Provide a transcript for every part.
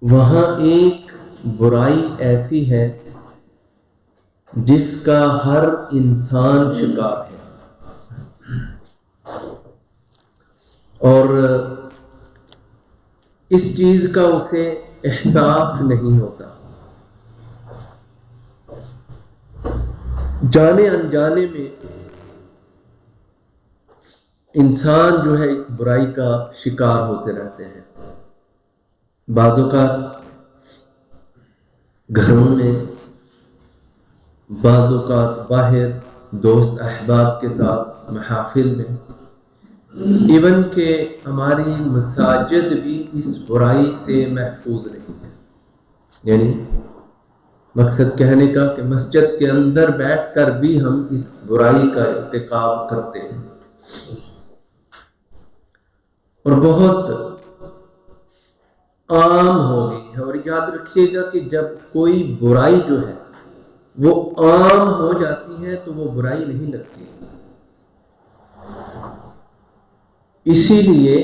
وہاں ایک برائی ایسی ہے جس کا ہر انسان شکار ہے، اور اس چیز کا اسے احساس نہیں ہوتا، جانے انجانے میں انسان جو ہے اس برائی کا شکار ہوتے رہتے ہیں۔ بعض اوقات گھروں میں، بعض اوقات باہر دوست احباب کے ساتھ محافل میں، ایون کہ ہماری مساجد بھی اس برائی سے محفوظ نہیں ہے۔ یعنی مقصد کہنے کا کہ مسجد کے اندر بیٹھ کر بھی ہم اس برائی کا ارتکاب کرتے ہیں، اور بہت عام ہو گئی ہے۔ اور یاد رکھیے گا کہ جب کوئی برائی جو ہے وہ عام ہو جاتی ہے تو وہ برائی نہیں لگتی۔ اسی لیے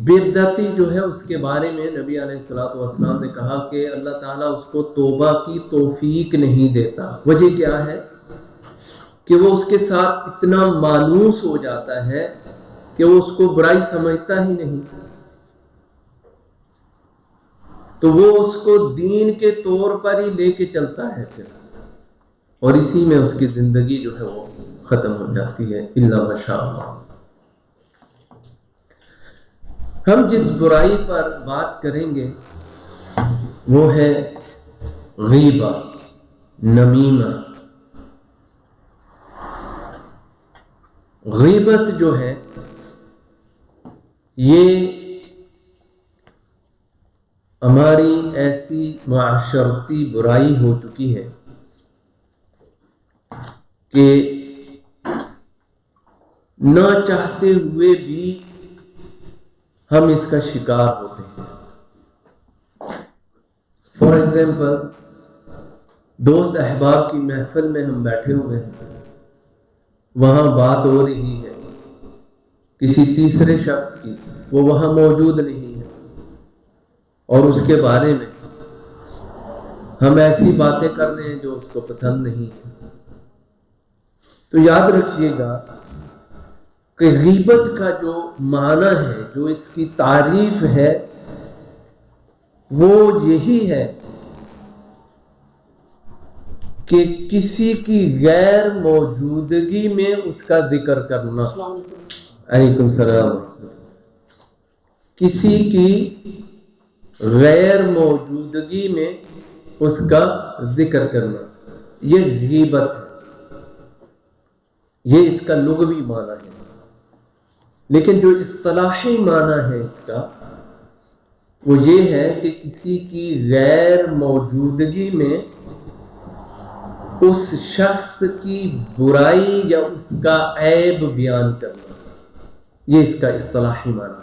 بدعتی جو ہے اس کے بارے میں نبی علیہ الصلوۃ والسلام نے کہا کہ اللہ تعالیٰ اس کو توبہ کی توفیق نہیں دیتا۔ وجہ کیا ہے؟ کہ وہ اس کے ساتھ اتنا مانوس ہو جاتا ہے کہ وہ اس کو برائی سمجھتا ہی نہیں، تو وہ اس کو دین کے طور پر ہی لے کے چلتا ہے پھر، اور اسی میں اس کی زندگی جو ہے وہ ختم ہو جاتی ہے، الا ماشاء اللہ۔ ہم جس برائی پر بات کریں گے وہ ہے غیبت، نمیمہ۔ غیبت جو ہے یہ ہماری ایسی معاشرتی برائی ہو چکی ہے کہ نہ چاہتے ہوئے بھی ہم اس کا شکار ہوتے ہیں۔ فار ایگزامپل، دوست احباب کی محفل میں ہم بیٹھے ہوئے ہیں، وہاں بات ہو رہی ہے کسی تیسرے شخص کی، وہ وہاں موجود نہیں ہے، اور اس کے بارے میں ہم ایسی باتیں کر رہے ہیں جو اس کو پسند نہیں ہے، تو یاد رکھیے گا کہ غیبت کا جو معنی ہے، جو اس کی تعریف ہے، وہ یہی ہے کہ کسی کی غیر موجودگی میں اس کا ذکر کرنا۔ علیکم السلام۔ کسی کی غیر موجودگی میں اس کا ذکر کرنا، یہ غیبت ہے، یہ اس کا لغوی معنی ہے۔ لیکن جو اصطلاحی معنی ہے اس کا، وہ یہ ہے کہ کسی کی غیر موجودگی میں اس شخص کی برائی یا اس کا عیب بیان کرنا، یہ اس کا اصطلاحی معنی ہے۔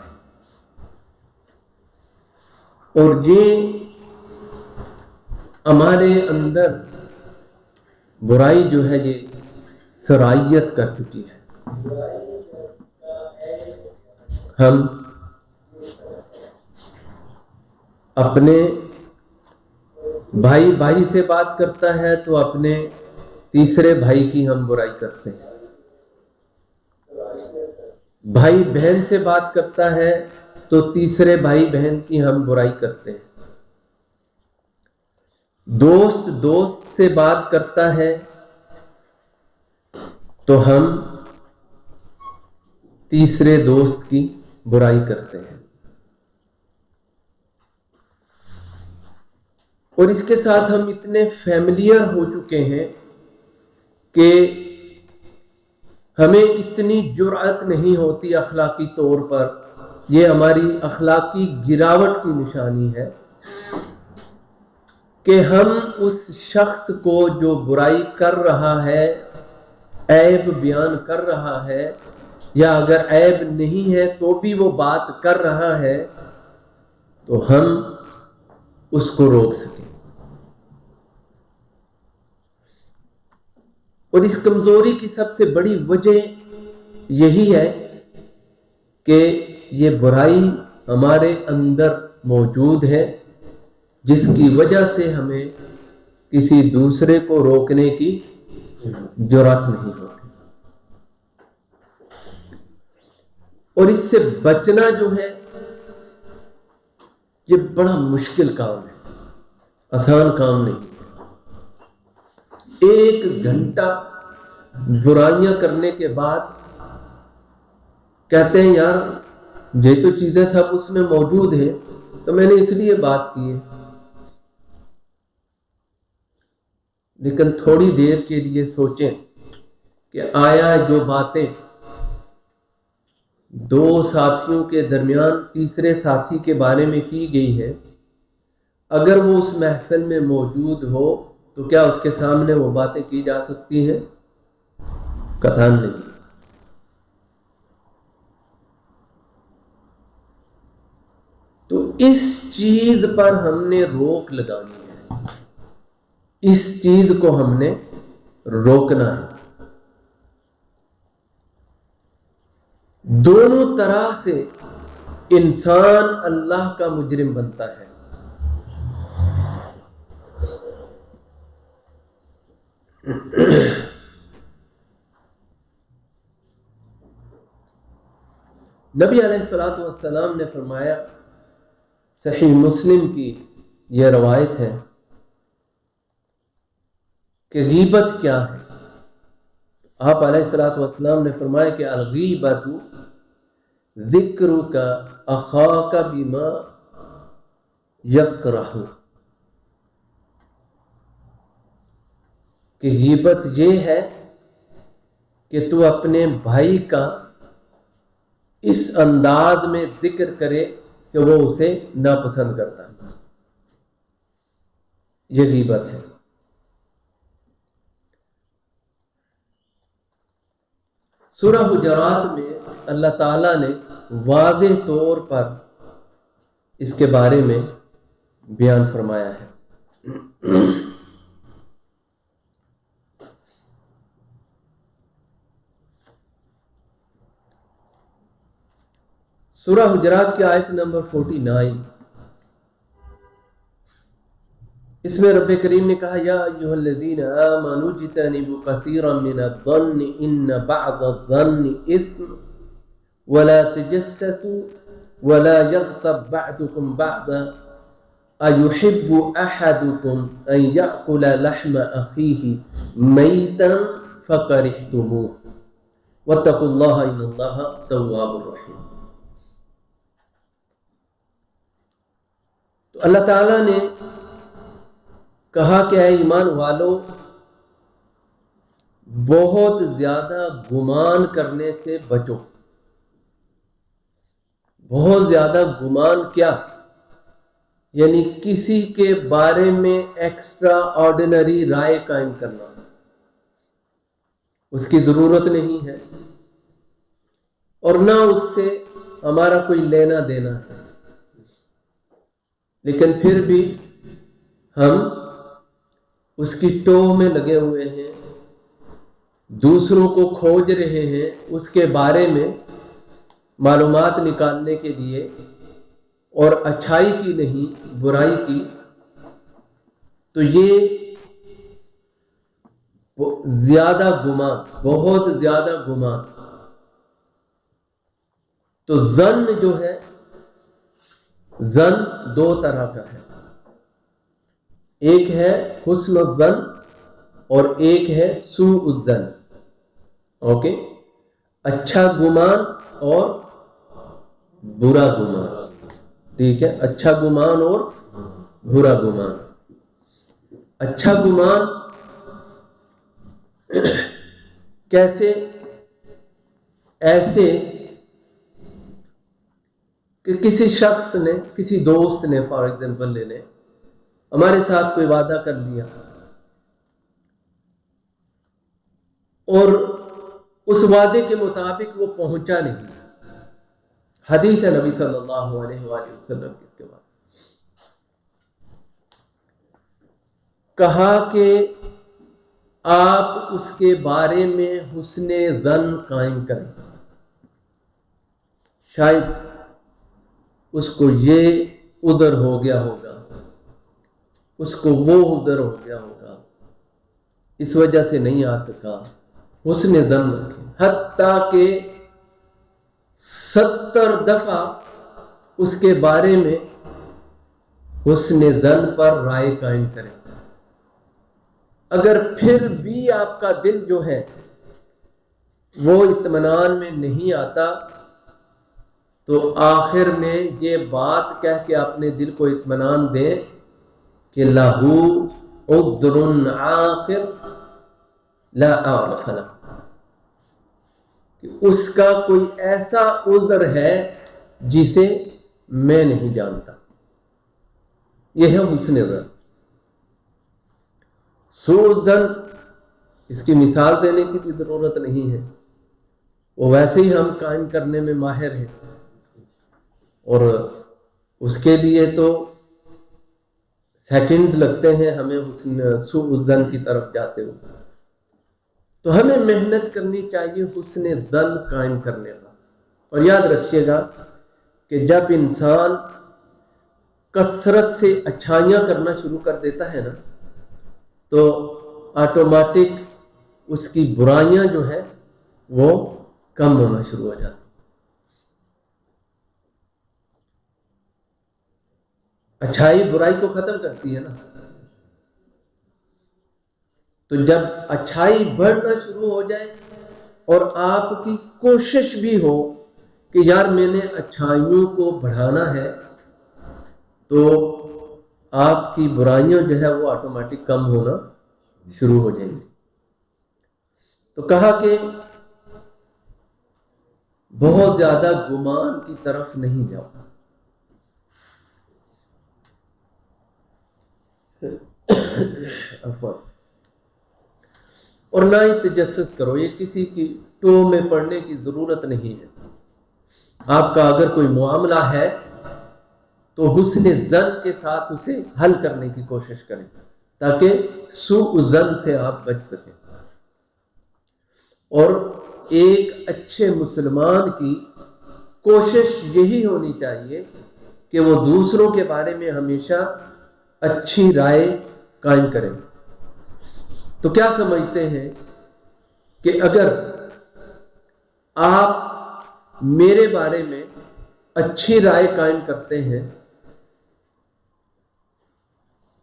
اور یہ ہمارے اندر برائی جو ہے یہ سرایت کر چکی ہے۔ ہم اپنے بھائی سے بات کرتا ہے تو اپنے تیسرے بھائی کی ہم برائی کرتے ہیں، بھائی بہن سے بات کرتا ہے تو تیسرے بھائی بہن کی ہم برائی کرتے ہیں، دوست سے بات کرتا ہے تو ہم تیسرے دوست کی برائی کرتے ہیں، اور اس کے ساتھ ہم اتنے فیملیئر ہو چکے ہیں کہ ہمیں اتنی جرأت نہیں ہوتی اخلاقی طور پر، یہ ہماری اخلاقی گراوٹ کی نشانی ہے کہ ہم اس شخص کو جو برائی کر رہا ہے، عیب بیان کر رہا ہے، یا اگر عیب نہیں ہے تو بھی وہ بات کر رہا ہے، تو ہم اس کو روک سکیں۔ اور اس کمزوری کی سب سے بڑی وجہ یہی ہے کہ یہ برائی ہمارے اندر موجود ہے، جس کی وجہ سے ہمیں کسی دوسرے کو روکنے کی جرات نہیں ہوتی. اور اس سے بچنا جو ہے یہ بڑا مشکل کام ہے، آسان کام نہیں. 1 گھنٹہ برائیاں کرنے کے بعد کہتے ہیں یار یہ تو چیزیں سب اس میں موجود ہیں تو میں نے اس لیے بات کی ہے. لیکن تھوڑی دیر کے لیے سوچیں کہ آیا جو باتیں 2 ساتھیوں کے درمیان تیسرے ساتھی کے بارے میں کی گئی ہے، اگر وہ اس محفل میں موجود ہو تو کیا اس کے سامنے وہ باتیں کی جا سکتی ہیں؟ قطعاً نہیں. تو اس چیز پر ہم نے روک لگانی ہے، اس چیز کو ہم نے روکنا ہے. دونوں طرح سے انسان اللہ کا مجرم بنتا ہے. نبی علیہ الصلوۃ والسلام نے فرمایا، صحیح مسلم کی یہ روایت ہے کہ غیبت کیا ہے. آپ علیہ الصلوۃ والسلام نے فرمایا کہ الغیبۃ ذکرک اخاک بما یکرہ، کہ غیبت یہ ہے کہ تو اپنے بھائی کا اس انداز میں ذکر کرے کہ وہ اسے ناپسند کرتا ہے. یہ غیبت ہے. سورہ حجرات میں اللہ تعالیٰ نے واضح طور پر اس کے بارے میں بیان فرمایا ہے. سورہ حجرات کی آیت نمبر 49، اس میں رب کریم نے کہا یا ایھا الذین آمنوا اجتنبوا کثیرا من الظن ان بعض الظن اثم ولا تجسسوا ولا یغتب بعضکم بعضا ایحب احدکم ان یأکل لحم اخیہ میتا فکرہتموہ واتقوا اللہ ان اللہ تواب الرحیم. تو اللہ تعالیٰ نے کہا کہ اے ایمان والو، بہت زیادہ گمان کرنے سے بچو. بہت زیادہ گمان کیا؟ یعنی کسی کے بارے میں ایکسٹرا آرڈینری رائے قائم کرنا، اس کی ضرورت نہیں ہے اور نہ اس سے ہمارا کوئی لینا دینا ہے، لیکن پھر بھی ہم اس کی ٹوہ میں لگے ہوئے ہیں، دوسروں کو کھوج رہے ہیں اس کے بارے میں معلومات نکالنے کے لیے، اور اچھائی کی نہیں برائی کی. تو یہ زیادہ گمان، بہت زیادہ گمان. تو ظن جو ہے، ظن 2 طرح کا ہے. ایک ہے حسن الظن اور ایک ہے سوء الظن. اوکے، اچھا گمان اور برا گمان. ٹھیک ہے، اچھا گمان اور برا گمان. اچھا گمان کیسے؟ ایسے کہ کسی شخص نے، کسی دوست نے فار ایگزامپل لے لیں، ہمارے ساتھ کوئی وعدہ کر لیا اور اس وعدے کے مطابق وہ پہنچا نہیں. حدیث ہے نبی صلی اللہ علیہ وآلہ وسلم اس کے بعد کہا کہ آپ اس کے بارے میں حسن ظن قائم کریں. شاید اس کو یہ عذر ہو گیا ہوگا اس کو وہ عذر ہو گیا ہوگا، اس وجہ سے نہیں آ سکا، حسن ظن رکھیں، حتیٰ کہ 70 دفعہ اس کے بارے میں حسن ظن پر رائے قائم کریں۔ اگر پھر بھی آپ کا دل جو ہے وہ اطمینان میں نہیں آتا تو آخر میں یہ بات کہہ کے اپنے دل کو اطمینان دیں کہ لہو عذر آخر لا اعرف له، کہ اس کا کوئی ایسا عذر ہے جسے میں نہیں جانتا۔ یہ ہے حسن ظن۔ سوء ظن اس کی مثال دینے کی بھی ضرورت نہیں ہے، وہ ویسے ہی ہم قائم کرنے میں ماہر ہیں، اور اس کے لیے تو سیکنڈ لگتے ہیں ہمیں سوء ظن کی طرف جاتے ہوئے۔ تو ہمیں محنت کرنی چاہیے حسن ظن قائم کرنے کا۔ اور یاد رکھیے گا کہ جب انسان کثرت سے اچھائیاں کرنا شروع کر دیتا ہے نا تو آٹومیٹک اس کی برائیاں جو ہے وہ کم ہونا شروع ہو جاتی۔ اچھائی برائی کو ختم کرتی ہے نا، تو جب اچھائی بڑھنا شروع ہو جائے اور آپ کی کوشش بھی ہو کہ یار میں نے اچھائیوں کو بڑھانا ہے، تو آپ کی برائیاں جو ہے وہ آٹومیٹک کم ہونا شروع ہو جائیں گی۔ تو کہا کہ بہت زیادہ گمان کی طرف نہیں جاؤ، اور نہ ہی تجسس کرو۔ یہ کسی کی ٹو میں پڑنے کی ضرورت نہیں ہے۔ آپ کا اگر کوئی معاملہ ہے تو حسن ظن کے ساتھ اسے حل کرنے کی کوشش کریں تاکہ سوء ظن سے آپ بچ سکیں۔ اور ایک اچھے مسلمان کی کوشش یہی ہونی چاہیے کہ وہ دوسروں کے بارے میں ہمیشہ اچھی رائے قائم کریں۔ تو کیا سمجھتے ہیں کہ اگر آپ میرے بارے میں اچھی رائے قائم کرتے ہیں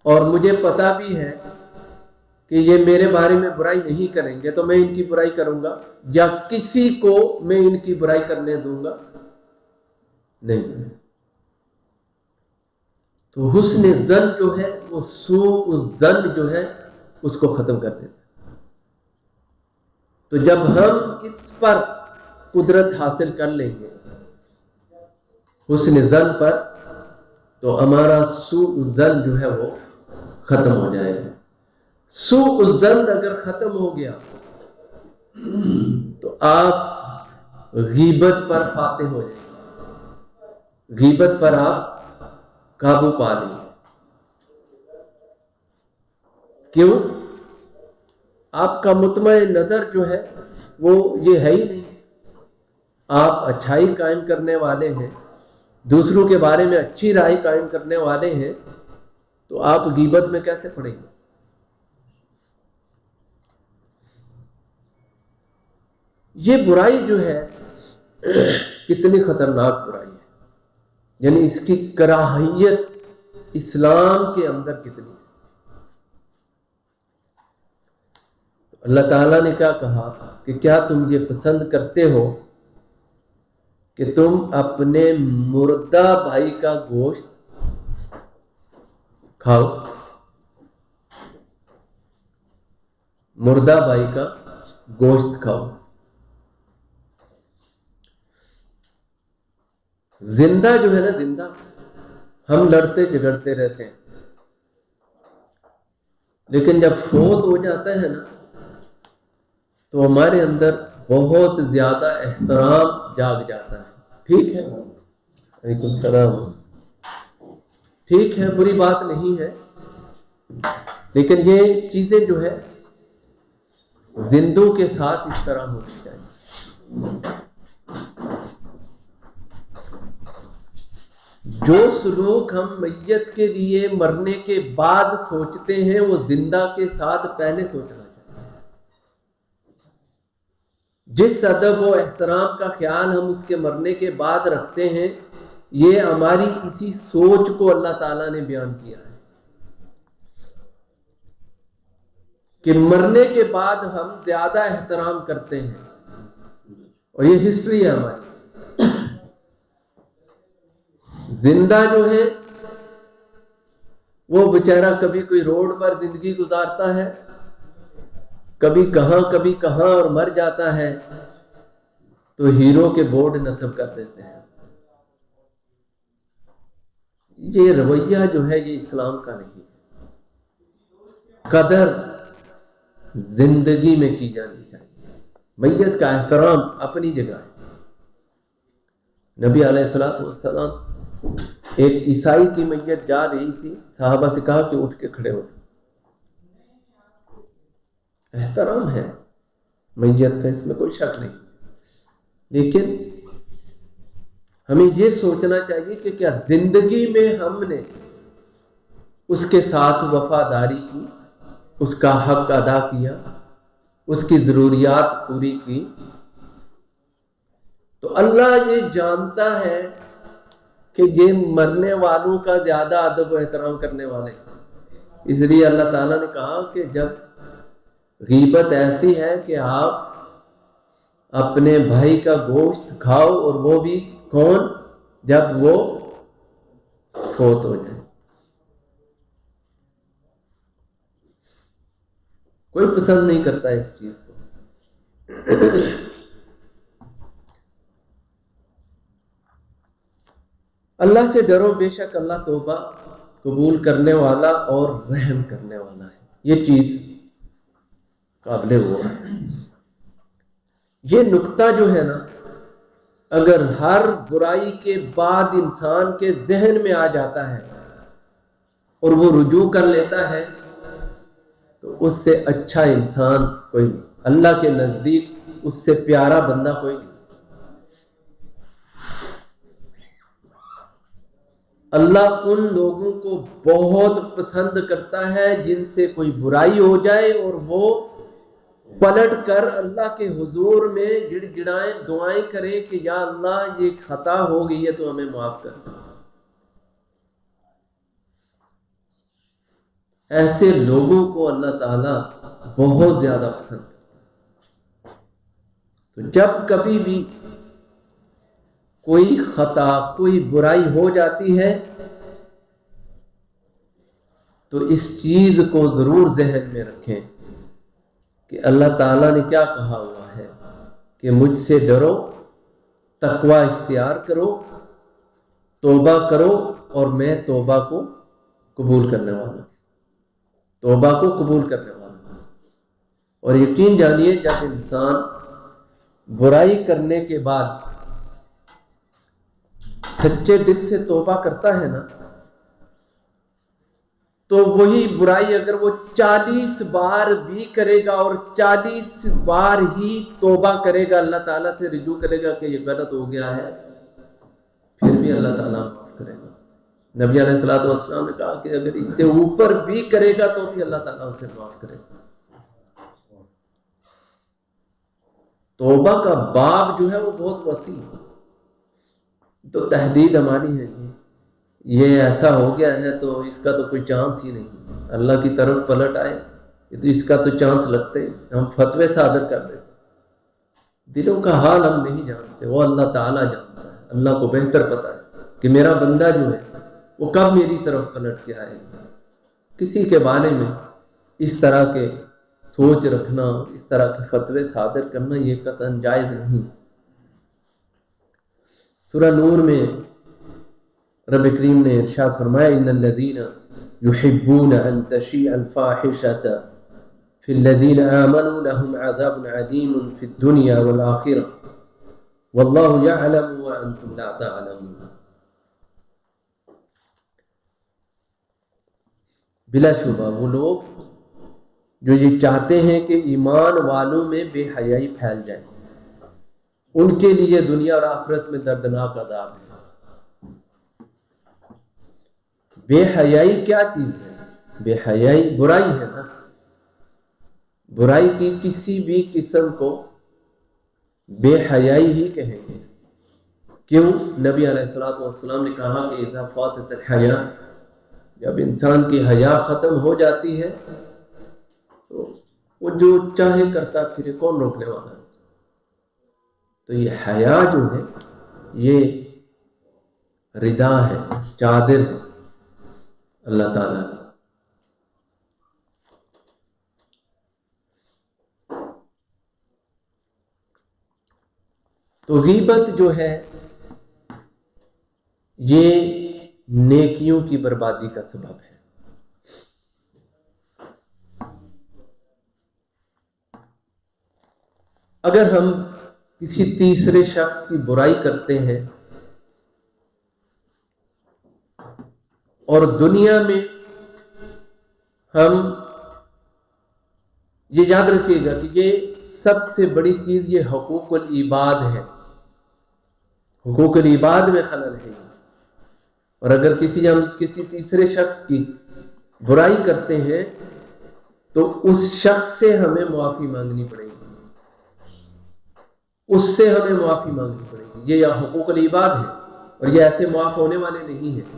اور مجھے پتا بھی ہے کہ یہ میرے بارے میں برائی نہیں کریں گے تو میں ان کی برائی کروں گا یا کسی کو میں ان کی برائی کرنے دوں گا؟ نہیں۔ تو حسن ظن جو ہے وہ سوء ظن جو ہے اس کو ختم کر دیتا ہے۔ تو جب ہم اس پر قدرت حاصل کر لیں گے حسن ظن پر، تو ہمارا سوء ظن جو ہے وہ ختم ہو جائے گا۔ سوء ظن اگر ختم ہو گیا تو آپ غیبت پر فاتح ہو جائیں، غیبت پر آپ قابو پا لیں۔ کیوں؟ آپ کا مطمع نظر جو ہے وہ یہ ہے ہی نہیں۔ آپ اچھائی قائم کرنے والے ہیں، دوسروں کے بارے میں اچھی رائے قائم کرنے والے ہیں، تو آپ غیبت میں کیسے پڑیں گے؟ یہ برائی جو ہے کتنی خطرناک برائی ہے، یعنی اس کی کراہیت اسلام کے اندر کتنی ہے۔ اللہ تعالیٰ نے کیا کہا کہ کیا تم یہ پسند کرتے ہو کہ تم اپنے مردہ بھائی کا گوشت کھاؤ؟ مردہ بھائی کا گوشت کھاؤ۔ زندہ جو ہے نا، زندہ ہم لڑتے جھگڑتے رہتے ہیں، لیکن جب فوت ہو جاتا ہے نا تو ہمارے اندر بہت زیادہ احترام جاگ جاتا ہے۔ ٹھیک ہے، وعلیکم السلام، ٹھیک ہے، بری بات نہیں ہے، لیکن یہ چیزیں جو ہے زندوں کے ساتھ اس طرح ہونی چاہیے۔ جو سلوک ہم میت کے لیے مرنے کے بعد سوچتے ہیں وہ زندہ کے ساتھ پہلے سوچنا چاہیے. جس ادب و احترام کا خیال ہم اس کے مرنے کے بعد رکھتے ہیں یہ ہماری اسی سوچ کو اللہ تعالیٰ نے بیان کیا ہے کہ مرنے کے بعد ہم زیادہ احترام کرتے ہیں. اور یہ ہسٹری ہے ہماری. زندہ جو ہے وہ بیچارہ کبھی کوئی روڈ پر زندگی گزارتا ہے, کبھی کہاں اور مر جاتا ہے تو ہیرو کے بورڈ نصب کر دیتے ہیں. یہ رویہ جو ہے یہ اسلام کا نہیں ہے. قدر زندگی میں کی جانی چاہیے. میت کا احترام اپنی جگہ ہے. نبی علیہ الصلوۃ والسلام ایک عیسائی کی میت جا رہی تھی, صحابہ سے کہا کہ اٹھ کے کھڑے ہو. احترام ہے میت کا, اس میں کوئی شک نہیں, لیکن ہمیں یہ سوچنا چاہیے کہ کیا زندگی میں ہم نے اس کے ساتھ وفاداری کی, اس کا حق ادا کیا, اس کی ضروریات پوری کی. تو اللہ یہ جانتا ہے کہ یہ مرنے والوں کا زیادہ ادب و احترام کرنے والے. اس لیے اللہ تعالیٰ نے کہا کہ جب غیبت ایسی ہے کہ آپ اپنے بھائی کا گوشت کھاؤ, اور وہ بھی کون, جب وہ فوت ہو جائے. کوئی پسند نہیں کرتا اس چیز کو. اللہ سے ڈرو, بے شک اللہ توبہ قبول کرنے والا اور رحم کرنے والا ہے. یہ چیز قابل غور ہے. یہ نقطہ جو ہے نا, اگر ہر برائی کے بعد انسان کے ذہن میں آ جاتا ہے اور وہ رجوع کر لیتا ہے تو اس سے اچھا انسان کوئی نہیں. اللہ کے نزدیک اس سے پیارا بندہ کوئی نہیں. اللہ ان لوگوں کو بہت پسند کرتا ہے جن سے کوئی برائی ہو جائے اور وہ پلٹ کر اللہ کے حضور میں گڑ گڑائیں, دعائیں کریں کہ یا اللہ یہ خطا ہو گئی ہے تو ہمیں معاف کر دے. ایسے لوگوں کو اللہ تعالیٰ بہت زیادہ پسند کرتا ہے. تو جب کبھی بھی کوئی خطا, کوئی برائی ہو جاتی ہے تو اس چیز کو ضرور ذہن میں رکھیں کہ اللہ تعالیٰ نے کیا کہا ہوا ہے کہ مجھ سے ڈرو, تقوی اختیار کرو, توبہ کرو, اور میں توبہ کو قبول کرنے والا ہوں. توبہ کو قبول کرنے والا ہوں. اور یقین جانیے جب انسان برائی کرنے کے بعد سچے دل سے توبہ کرتا ہے نا, تو وہی برائی اگر وہ 40 بار بھی کرے گا اور 40 بار ہی توبہ کرے گا, اللہ تعالیٰ سے رجوع کرے گا کہ یہ غلط ہو گیا ہے, پھر بھی اللہ تعالیٰ معاف کرے گا. نبی علیہ الصلوۃ والسلام نے کہا کہ اگر اس سے اوپر بھی کرے گا تو بھی اللہ تعالیٰ اسے معاف کرے گا. توبہ کا باب جو ہے وہ بہت وسیع ہے. تو تحدید ہماری ہے یہ ایسا ہو گیا ہے تو اس کا تو کوئی چانس ہی نہیں, اللہ کی طرف پلٹ آئے تو اس کا تو چانس لگتے ہی. ہم فتوے صادر کر دیتے, دلوں کا حال ہم نہیں جانتے, وہ اللہ تعالیٰ جانتا ہے. اللہ کو بہتر پتا ہے کہ میرا بندہ جو ہے وہ کب میری طرف پلٹ کے آئے گا. کسی کے بارے میں اس طرح کے سوچ رکھنا, اس طرح کے فتوے صادر کرنا یہ قطعاً جائز نہیں. سورہ نور میں رب کریم نے ارشاد فرمایا ان الذین یحبون ان تشیع الفاحشۃ فی الذین آمنوا لهم عذاب علیم فی الدنیا والآخرہ واللہ یعلم وانتم لا تعلمون. بلا شبہ وہ لوگ جو یہ چاہتے ہیں کہ ایمان والوں میں بے حیائی پھیل جائے, ان کے لیے دنیا اور آخرت میں دردناک عذاب ہے. بے حیائی کیا چیز ہے؟ بے حیائی برائی ہے نا. برائی کی کسی بھی قسم کو بے حیائی ہی کہیں گے. کیوں؟ نبی علیہ الصلوۃ والسلام نے کہا کہ اذا فاتت الحیا، جب انسان کی حیا ختم ہو جاتی ہے تو وہ جو چاہے کرتا پھرے، کون روکنے والا ہے؟ تو یہ حیا جو ہے یہ ردا ہے، چادر ہے اللہ تعالیٰ کی. تو غیبت جو ہے یہ نیکیوں کی بربادی کا سبب ہے. اگر ہم کسی تیسرے شخص کی برائی کرتے ہیں اور دنیا میں ہم، یہ یاد رکھیے گا کہ یہ سب سے بڑی چیز یہ حقوق العباد ہے. حقوق العباد میں خلل ہے. اور اگر ہم کسی تیسرے شخص کی برائی کرتے ہیں تو اس شخص سے ہمیں معافی مانگنی پڑے گی، اس سے ہمیں معافی مانگنی پڑے گی. یہ حقوق العباد ہے اور یہ ایسے معاف ہونے والے نہیں ہیں.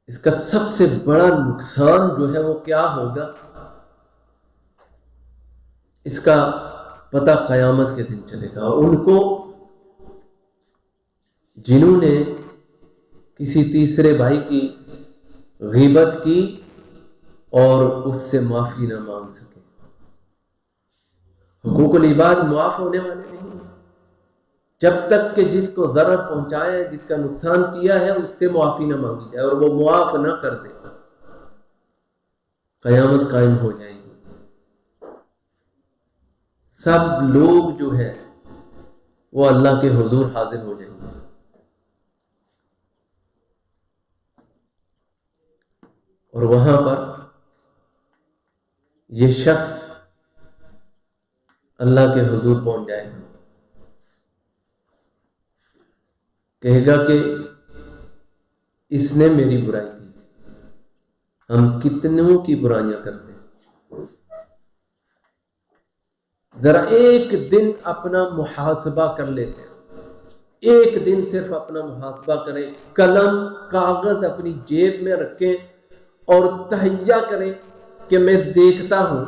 اس کا سب سے بڑا نقصان جو ہے وہ کیا ہوگا، اس کا پتہ قیامت کے دن چلے گا. ان کو جنہوں نے کسی تیسرے بھائی کی غیبت کی اور اس سے معافی نہ مانگ سکے. حقوق العباد معاف ہونے والے نہیں ہیں جب تک کہ جس کو ضرر پہنچایا ہے، جس کا نقصان کیا ہے، اس سے معافی نہ مانگی جائے اور وہ معاف نہ کر دے. قیامت قائم ہو جائے گی. سب لوگ جو ہے وہ اللہ کے حضور حاضر ہو جائیں گے. اور وہاں پر یہ شخص اللہ کے حضور پہنچ جائے گا، کہے گا کہ اس نے میری برائی کی. ہم کتنوں کی برائیاں کرتے ہیں. ذرا ایک دن اپنا محاسبہ کر لیتے ہیں. ایک دن صرف اپنا محاسبہ کریں، قلم کاغذ اپنی جیب میں رکھیں اور تہیہ کریں کہ میں دیکھتا ہوں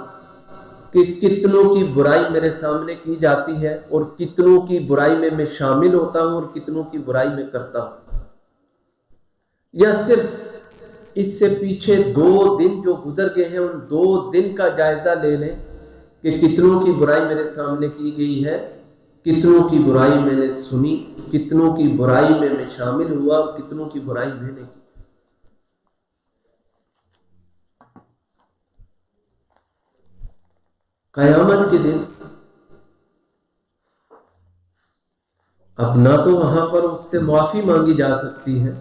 کہ کتنوں کی برائی میرے سامنے کی جاتی ہے اور کتنوں کی برائی میں شامل ہوتا ہوں اور کتنوں کی برائی میں کرتا ہوں. یا صرف اس سے پیچھے 2 دن جو گزر گئے ہیں ان 2 دن کا جائزہ لے لیں کہ کتنوں کی برائی میرے سامنے کی گئی ہے، کتنوں کی برائی میں نے سنی، کتنوں کی برائی میں شامل ہوا اور کتنوں کی برائی میں نے کی. قیامت کے دن اب نہ تو وہاں پر اس سے معافی مانگی جا سکتی ہے،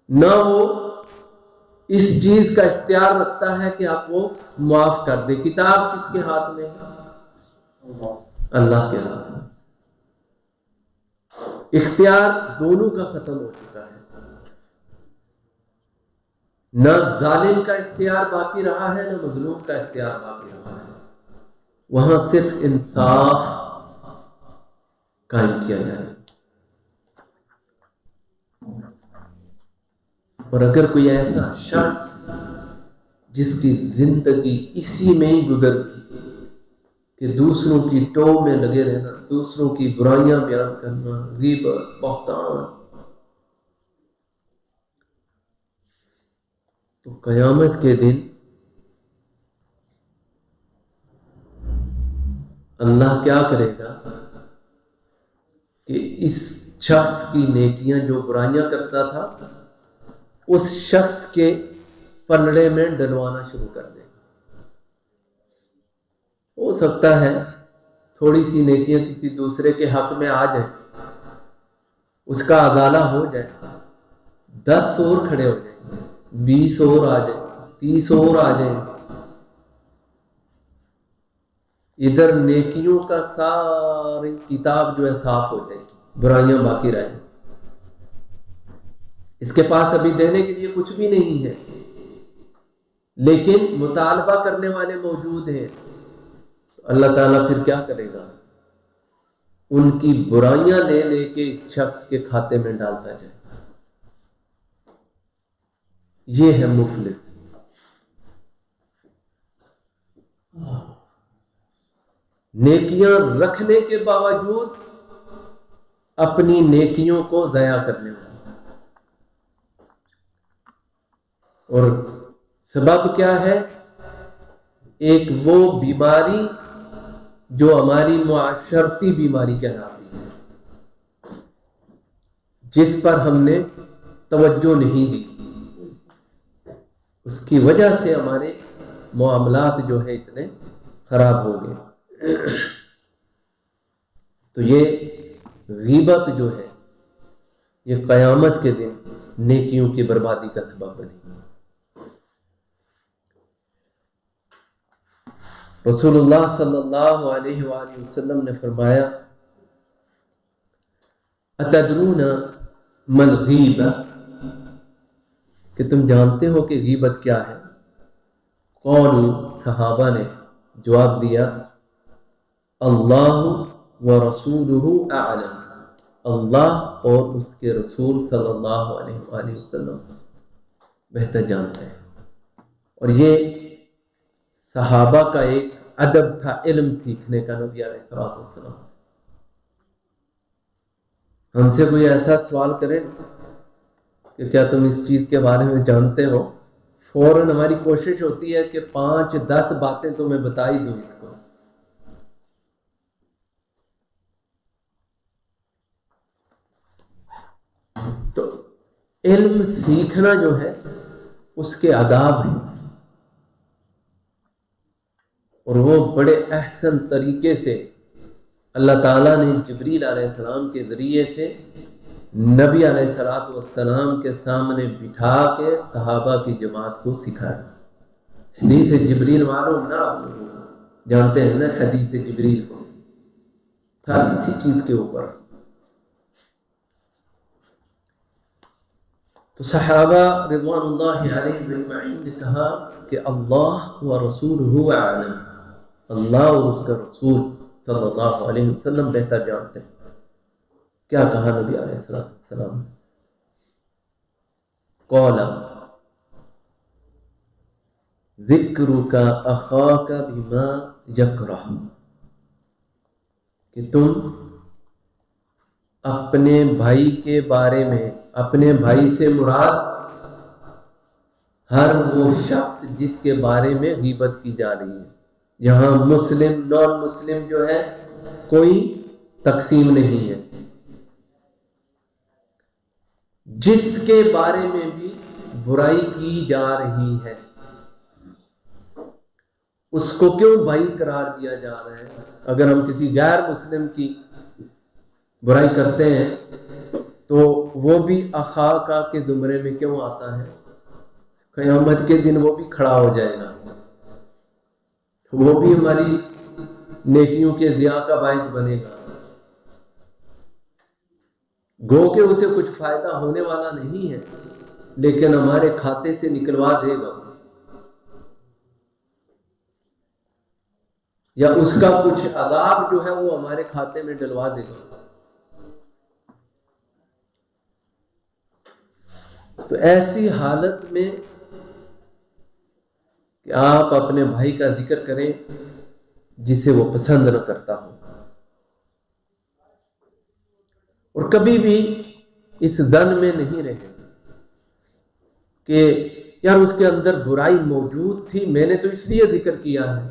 نہ وہ اس چیز کا اختیار رکھتا ہے کہ آپ وہ معاف کر دے. کتاب کس کے ہاتھ میں ہے؟ اللہ کے ہاتھ میں. اختیار دونوں کا ختم ہو چکا ہے. نہ ظالم کا اختیار باقی رہا ہے، نہ مظلوم کا اختیار باقی رہا ہے. وہاں صرف انصاف قائم کیا جائے. اور اگر کوئی ایسا شخص جس کی زندگی اسی میں ہی گزر گئی کہ دوسروں کی ٹو میں لگے رہنا، دوسروں کی برائیاں بیان کرنا، غیبت، بہتان، تو قیامت کے دن اللہ کیا کرے گا کہ اس شخص کی نیکیاں جو برائیاں کرتا تھا اس شخص کے پلڑے میں ڈلوانا شروع کر دے. ہو سکتا ہے تھوڑی سی نیکیاں کسی دوسرے کے حق میں آ جائیں، اس کا ازالہ ہو جائے، 10 اور کھڑے ہو جائیں، 20 اور آ جائیں، 30 اور آ جائیں. ادھر نیکیوں کا ساری کتاب جو ہے صاف ہو جائے، برائیاں باقی رہ جائیں. اس کے پاس ابھی دینے کے لیے کچھ بھی نہیں ہے، لیکن مطالبہ کرنے والے موجود ہیں، اللہ تعالیٰ پھر کیا کرے گا؟ ان کی برائیاں لے لے کے اس شخص کے کھاتے میں ڈالتا جائے گا۔ یہ ہے مفلس۔ نیکیاں رکھنے کے باوجود اپنی نیکیوں کو ضائع کرنے والا۔ اور سبب کیا ہے؟ ایک وہ بیماری جو ہماری معاشرتی بیماری کہلاتی ہے، جس پر ہم نے توجہ نہیں دی، اس کی وجہ سے ہمارے معاملات جو ہے اتنے خراب ہو گئے۔ تو یہ غیبت جو ہے یہ قیامت کے دن نیکیوں کی بربادی کا سبب بنے گی۔ رسول اللہ صلی اللہ علیہ وآلہ وسلم نے فرمایا، اتدرون ما الغیبہ، کہ تم جانتے ہو کہ غیبت کیا ہے؟ قولوا، صحابہ نے جواب دیا، اللہ ورسولہ اعلم، اللہ اور اس کے رسول صلی اللہ علیہ وآلہ وسلم بہتر جانتے ہیں۔ اور یہ صحابہ کا ایک ادب تھا علم سیکھنے کا نبی علیہ الصلوۃ والسلام۔ ہم سے کوئی ایسا سوال کرے کہ کیا تم اس چیز کے بارے میں جانتے ہو، فوراً ہماری کوشش ہوتی ہے کہ 5-10 باتیں تمہیں بتا ہی دوں اس کو۔ تو علم سیکھنا جو ہے اس کے آداب ہیں، اور وہ بڑے احسن طریقے سے اللہ تعالیٰ نے جبریل علیہ السلام کے ذریعے سے نبی علیہ السلام کے سامنے بٹھا کے صحابہ کی جماعت کو سکھایا۔ حدیث جبریل معلوم نا، آپ لوگ جانتے ہیں نا حدیث جبریل کو، تھا اسی چیز کے اوپر۔ تو صحابہ رضوان اللہ علیہم اجمعین نے کہا کہ اللہ و رسولہ اعلم، اللہ اور اس کا رسول صلی اللہ علیہ وسلم بہتر جانتے ہیں۔ کیا کہا نبی علیہ السلام؟ قال ذکرک اخاک بما یکرہ، کہ تم اپنے بھائی کے بارے میں، اپنے بھائی سے مراد ہر وہ شخص جس کے بارے میں غیبت کی جا رہی ہے۔ یہاں مسلم نان مسلم جو ہے کوئی تقسیم نہیں ہے، جس کے بارے میں بھی برائی کی جا رہی ہے اس کو کیوں بھائی قرار دیا جا رہا ہے؟ اگر ہم کسی غیر مسلم کی برائی کرتے ہیں تو وہ بھی اخاکا کے زمرے میں کیوں آتا ہے؟ قیامت کے دن وہ بھی کھڑا ہو جائے گا، وہ بھی ہماری نیکیوں کے ضیاء کا باعث بنے گا، گو کہ اسے کچھ فائدہ ہونے والا نہیں ہے لیکن ہمارے کھاتے سے نکلوا دے گا، یا اس کا کچھ عذاب جو ہے وہ ہمارے کھاتے میں ڈلوا دے گا۔ تو ایسی حالت میں کہ آپ اپنے بھائی کا ذکر کریں جسے وہ پسند نہ کرتا ہو، اور کبھی بھی اس ظن میں نہیں رہے کہ یار اس کے اندر برائی موجود تھی، میں نے تو اس لیے ذکر کیا ہے۔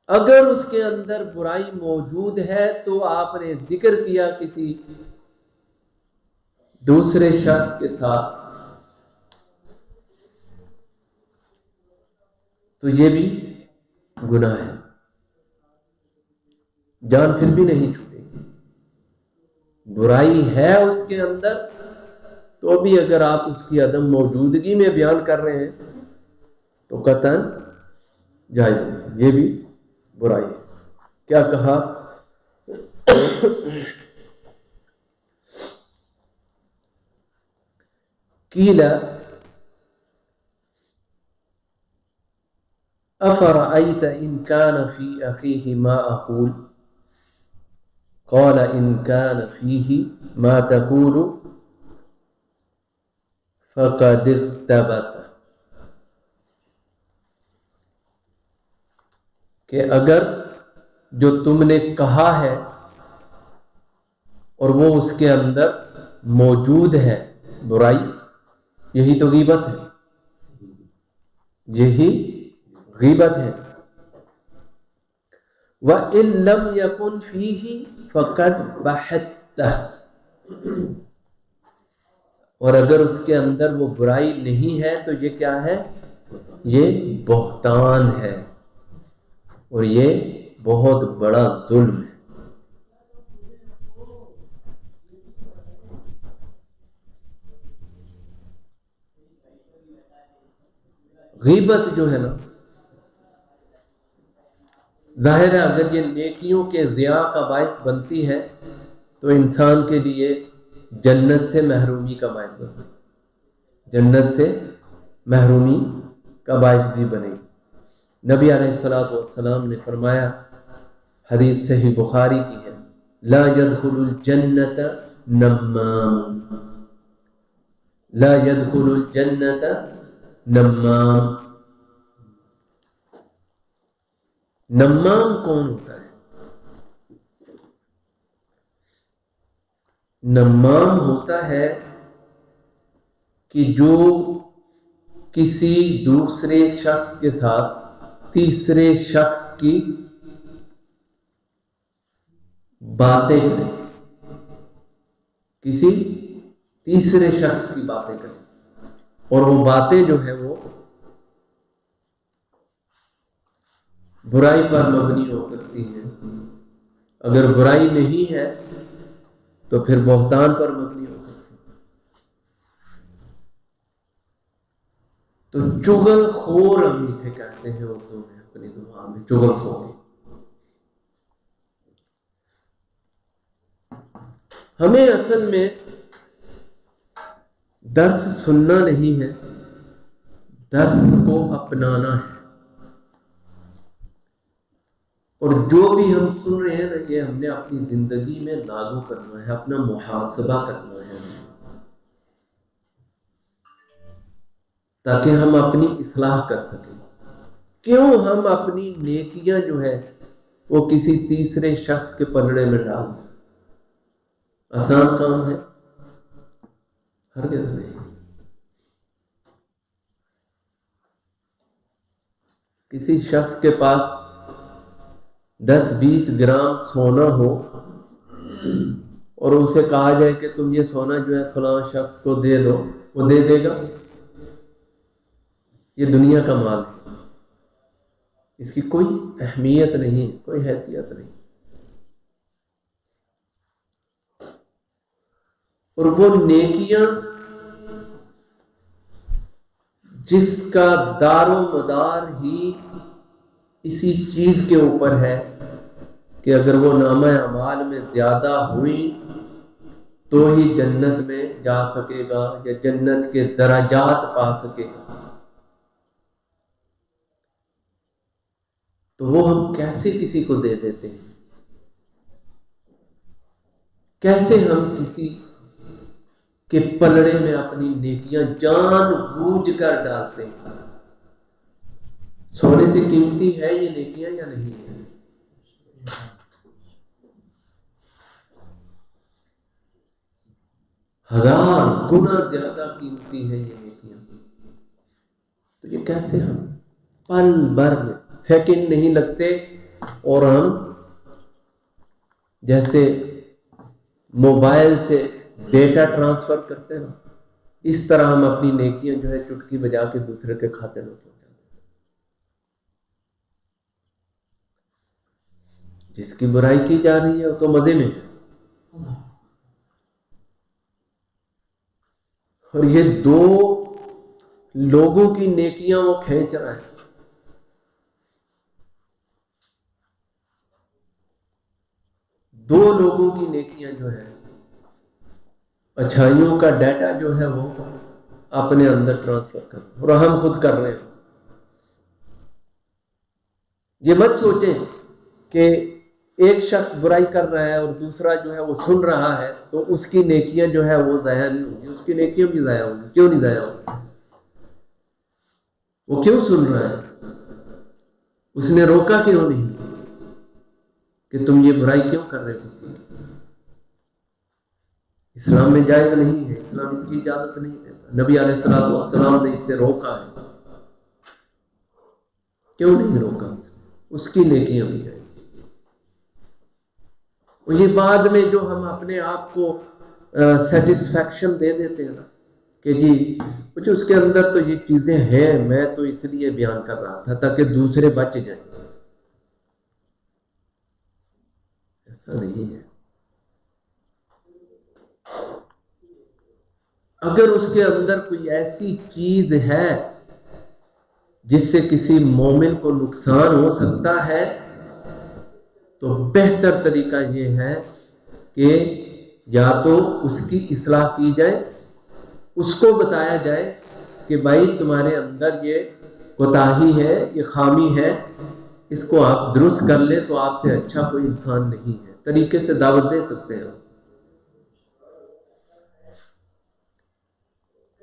اگر اس کے اندر برائی موجود ہے تو آپ نے ذکر کیا کسی دوسرے شخص کے ساتھ، تو یہ بھی گناہ ہے، جان پھر بھی نہیں چھوٹے گی۔ برائی ہے اس کے اندر تو بھی اگر آپ اس کی عدم موجودگی میں بیان کر رہے ہیں تو قطعاً جائز نہیں، یہ بھی برائی ہے۔ کیا کہا؟ قیل افرأیت ان کان فی اخیہ ما اقول قال ان کان فیہ ما تقول فقد اغتبت، کہ اگر جو تم نے کہا ہے اور وہ اس کے اندر موجود ہے برائی، یہی تو غیبت ہے، یہی غیبت ہے۔ وَإِن لَّمْ يَكُنْ فِيهِ فَقَدْ بَحَتَّهُ، اور اگر اس کے اندر وہ برائی نہیں ہے تو یہ کیا ہے؟ یہ بہتان ہے، اور یہ بہت بڑا ظلم ہے۔ غیبت جو ہے نا، ظاہر ہے اگر یہ نیکیوں کے ضیاع کا باعث بنتی ہے تو انسان کے لیے جنت سے محرومی کا باعث بنے گی، جنت سے محرومی کا باعث بھی بنے گی۔ نبی علیہ الصلوۃ والسلام نے فرمایا، حدیث صحیح بخاری کی ہے، لا يدخل الجنت نمام، لا يدخل الجنت نمام۔ نمام کون ہوتا ہے؟ نمام ہوتا ہے کہ جو کسی دوسرے شخص کے ساتھ تیسرے شخص کی باتیں کرے، کسی تیسرے شخص کی باتیں کرے، اور وہ باتیں جو ہے وہ برائی پر مبنی ہو سکتی ہے، اگر برائی نہیں ہے تو پھر بہتان پر مبنی ہو سکتی ہے۔ تو چغل خور ہم اسے کہتے ہیں اردو میں، اپنی زبان میں چغل خور۔ ہمیں اصل میں درس سننا نہیں ہے، درس کو اپنانا ہے، اور جو بھی ہم سن رہے ہیں نا، یہ ہم نے اپنی زندگی میں لاگو کرنا ہے، اپنا محاسبہ کرنا ہے، تاکہ ہم اپنی اصلاح کر سکیں۔ کیوں ہم اپنی نیکیاں جو ہے وہ کسی تیسرے شخص کے پلڑے میں ڈال دیں؟ آسان کام ہے؟ ہرگز نہیں۔ کسی شخص کے پاس 10-20 گرام سونا ہو اور اسے کہا جائے کہ تم یہ سونا جو ہے فلاں شخص کو دے دو، وہ دے دے گا؟ یہ دنیا کا مال ہے، اس کی کوئی اہمیت نہیں، کوئی حیثیت نہیں، اور وہ نیکیاں جس کا دار و مدار ہی اسی چیز کے اوپر ہے کہ اگر وہ نامہ اعمال میں زیادہ ہوئی تو ہی جنت میں جا سکے گا یا جنت کے درجات پا سکے گا، تو وہ ہم کیسے کسی کو دے دیتے ہیں؟ کیسے ہم کسی کے پلڑے میں اپنی نیکیاں جان بوجھ کر ڈالتے ہیں؟ سونے سے قیمتی ہے یہ نیکیاں یا نہیں ہے؟ ہزار گنا زیادہ قیمتی ہے یہ نیکیاں، تو یہ کیسے ہم پل بھر میں سیکنڈ نہیں لگتے، اور ہم جیسے موبائل سے ڈیٹا ٹرانسفر کرتے ہیں، اس طرح ہم اپنی نیکیاں جو ہے چٹکی بجا کے دوسرے کے کھاتے میں پہنچاتے ہیں۔ جس کی برائی کی جا رہی ہے وہ تو مزے میں ہے، اور یہ دو لوگوں کی نیکیاں وہ کھینچ رہا ہے۔ دو لوگوں کی نیکیاں جو ہے، اچھائیوں کا ڈیٹا جو ہے وہ اپنے اندر ٹرانسفر کرنا، اور ہم خود کر رہے ہیں۔ یہ مت سوچیں کہ ایک شخص برائی کر رہا ہے اور دوسرا جو ہے وہ سن رہا ہے تو اس کی نیکیاں جو ہے وہ ضائع نہیں ہوں گی، اس کی نیکیاں بھی ضائع ہوں گی۔ کیوں نہیں ضائع ہوں گی؟ وہ کیوں سن رہا ہے؟ اس نے روکا کیوں نہیں کہ تم یہ برائی کیوں کر رہے ہو؟ کسی کی اسلام میں جائز نہیں ہے، اسلام اس کی اجازت نہیں دیتا، نبی علیہ السلام نے اسے روکا ہے۔ کیوں نہیں روکا؟ اس کی نیکیاں بھی جائیں گی۔ اور یہ بعد میں جو ہم اپنے آپ کو سیٹسفیکشن دے دیتے ہیں نا کہ جی کچھ اس کے اندر تو یہ چیزیں ہیں، میں تو اس لیے بیان کر رہا تھا تاکہ دوسرے بچ جائیں، ایسا نہیں ہے۔ اگر اس کے اندر کوئی ایسی چیز ہے جس سے کسی مومن کو نقصان ہو سکتا ہے تو بہتر طریقہ یہ ہے کہ یا تو اس کی اصلاح کی جائے، اس کو بتایا جائے کہ بھائی تمہارے اندر یہ کوتاہی ہے، یہ خامی ہے، اس کو آپ درست کر لیں تو آپ سے اچھا کوئی انسان نہیں ہے، طریقے سے دعوت دے سکتے ہیں۔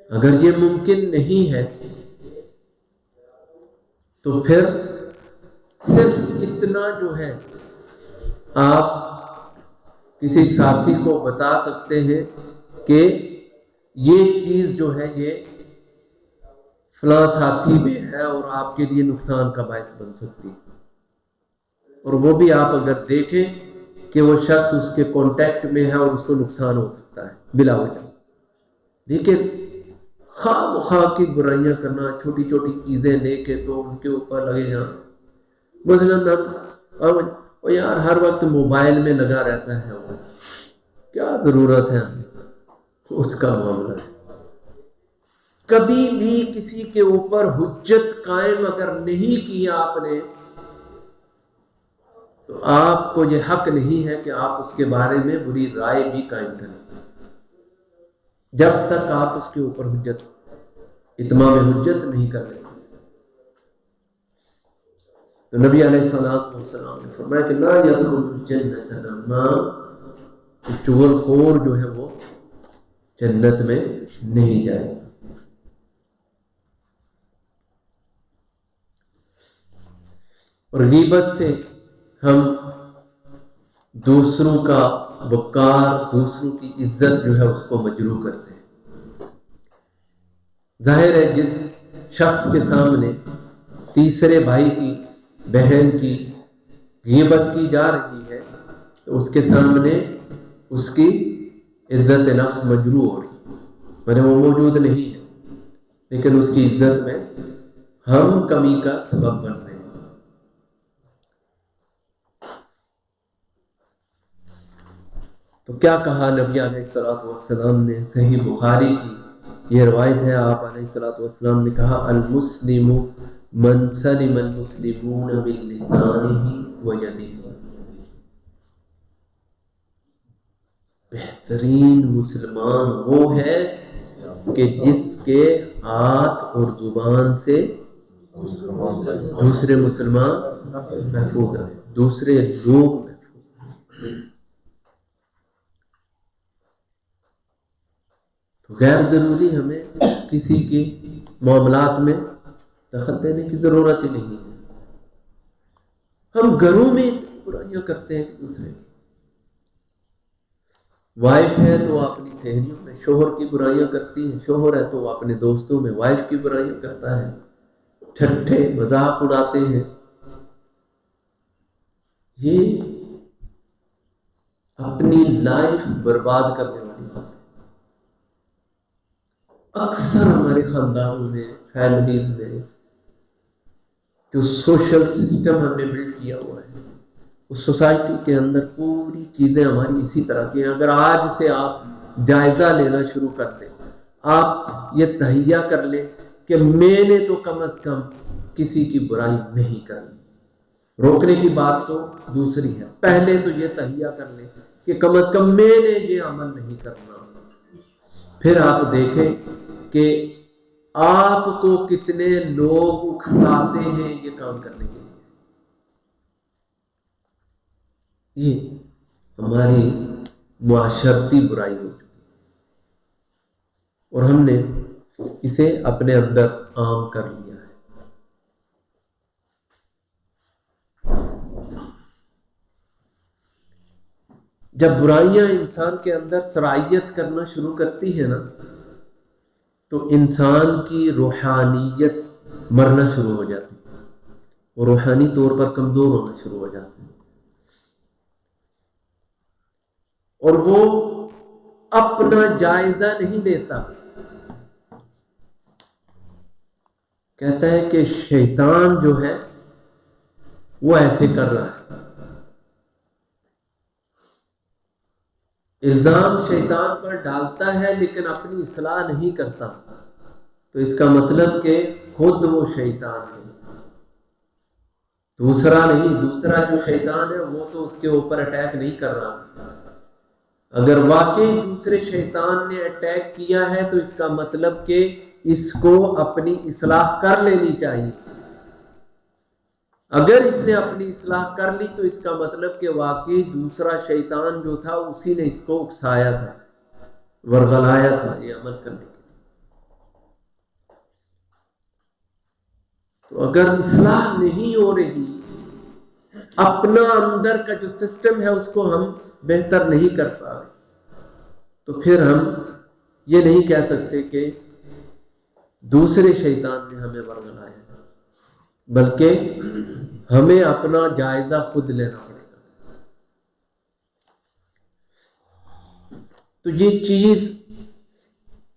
اگر یہ ممکن نہیں ہے تو پھر صرف اتنا جو ہے آپ کسی ساتھی کو بتا سکتے ہیں کہ یہ چیز جو ہے یہ فلاں ساتھی میں ہے اور آپ کے لیے نقصان کا باعث بن سکتی ہے، اور وہ بھی آپ اگر دیکھیں کہ وہ شخص اس کے کانٹیکٹ میں ہے اور اس کو نقصان ہو سکتا ہے بلا وجہ، لیکن خواہ مخواہ کی برائیاں کرنا، چھوٹی چھوٹی چیزیں لے کے تو ان کے اوپر لگے جانا، مثلاً یار ہر وقت موبائل میں لگا رہتا ہے، وہ کیا ضرورت ہے اس کا معاملہ ہے۔ کبھی بھی کسی کے اوپر حجت قائم اگر نہیں کی آپ نے تو آپ کو یہ حق نہیں ہے کہ آپ اس کے بارے میں بری رائے بھی قائم کریں جب تک آپ اس کے اوپر حجت اتمام حجت نہیں کر لیتے۔ تو نبی علیہ السلام نے فرمایا کہ لا يدخل الجنة نمام، چغل خور جو ہے وہ جنت میں نہیں جائے گا۔ اور غیبت سے ہم دوسروں کا وقار، دوسروں کی عزت جو ہے اس کو مجروح کرتے ہیں۔ ظاہر ہے جس شخص کے سامنے تیسرے بھائی کی، بہن کی غیبت کی جا رہی ہے تو اس کے سامنے اس کی عزت نفس مجروح ہو رہی ہے، مگر وہ موجود نہیں ہے لیکن اس کی عزت میں ہم کمی کا سبب بن رہے ہیں۔ تو کیا کہا نبی علیہ السلام نے؟ صحیح بخاری کی یہ روایت ہے، آپ علیہ السلام نے کہا المسلم من سلم المسلمون بلسانہ ویدہ، بہترین مسلمان وہ ہے کہ جس کے ہاتھ اور زبان سے دوسرے مسلمان محفوظ رہے، دوسرے لوگ محفوظ رہے۔ تو غیر ضروری ہمیں کسی کے معاملات میں دخل دینے کی ضرورت ہی نہیں ہے۔ ہم گھروں میں برائیاں کرتے ہیں دوسرے کی، وائف ہے تو اپنی سہیلیوں میں شوہر کی برائیاں کرتی ہے، شوہر ہے تو اپنے دوستوں میں وائف کی برائیاں کرتا ہے، ٹھٹھے مذاق اڑاتے ہیں۔ یہ اپنی لائف برباد کرنے والی بات ہے۔ اکثر ہمارے خاندانوں میں، فیملیز میں جو سوشل سسٹم ہم نے بلڈ کیا ہوا ہے، اس سوسائٹی کے اندر پوری چیزیں ہماری اسی طرح کی ہیں۔ اگر آج سے آپ جائزہ لینا شروع کر دیں، آپ یہ تہیہ کر لیں کہ میں نے تو کم از کم کسی کی برائی نہیں کرنی، روکنے کی بات تو دوسری ہے، پہلے تو یہ تہیہ کر لیں کہ کم از کم میں نے یہ عمل نہیں کرنا، پھر آپ دیکھیں کہ آپ کو کتنے لوگ اکساتے ہیں یہ کام کرنے کے لیے. یہ ہماری معاشرتی برائی ہو چکی اور ہم نے اسے اپنے اندر عام کر لیا ہے. جب برائیاں انسان کے اندر سرایت کرنا شروع کرتی ہیں نا تو انسان کی روحانیت مرنا شروع ہو جاتی ہے اور روحانی طور پر کمزور ہونا شروع ہو جاتی ہے اور وہ اپنا جائزہ نہیں لیتا. کہتا ہے کہ شیطان جو ہے وہ ایسے کر رہا ہے. الزام شیطان پر ڈالتا ہے لیکن اپنی اصلاح نہیں کرتا تو اس کا مطلب کہ خود وہ شیطان ہے، دوسرا نہیں. دوسرا جو شیطان ہے وہ تو اس کے اوپر اٹیک نہیں کر رہا. اگر واقعی دوسرے شیطان نے اٹیک کیا ہے تو اس کا مطلب کہ اس کو اپنی اصلاح کر لینی چاہیے. اگر اس نے اپنی اصلاح کر لی تو اس کا مطلب کہ واقعی دوسرا شیطان جو تھا اسی نے اس کو اکسایا تھا، ورغلایا تھا یہ عمل کرنے کے لیے. تو اگر اصلاح نہیں ہو رہی، اپنا اندر کا جو سسٹم ہے اس کو ہم بہتر نہیں کر پا رہے تو پھر ہم یہ نہیں کہہ سکتے کہ دوسرے شیطان نے ہمیں ورغلایا، بلکہ ہمیں اپنا جائزہ خود لینا پڑے گا. تو یہ چیز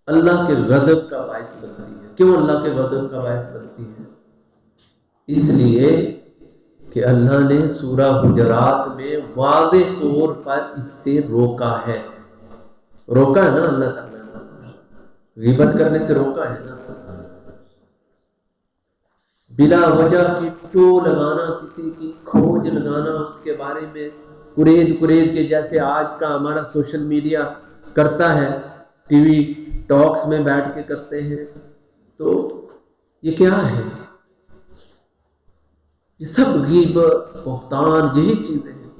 اللہ کے غضب کا باعث بنتی ہے. کیوں اللہ کے غضب کا باعث بنتی ہے؟ اس لیے کہ اللہ نے سورہ حجرات میں واضح طور پر اس سے روکا ہے. روکا ہے نا اللہ تعالیٰ نے، غیبت کرنے سے روکا ہے نا. بلا وجہ کی ٹو لگانا، کسی کی کھوج لگانا، اس کے بارے میں قرید کے جیسے آج کا ہمارا سوشل میڈیا کرتا ہے، ٹی وی ٹاکس میں بیٹھ کے کرتے ہیں. تو یہ کیا ہے؟ یہ سب غیبت، بہتان، یہی چیزیں ہیں.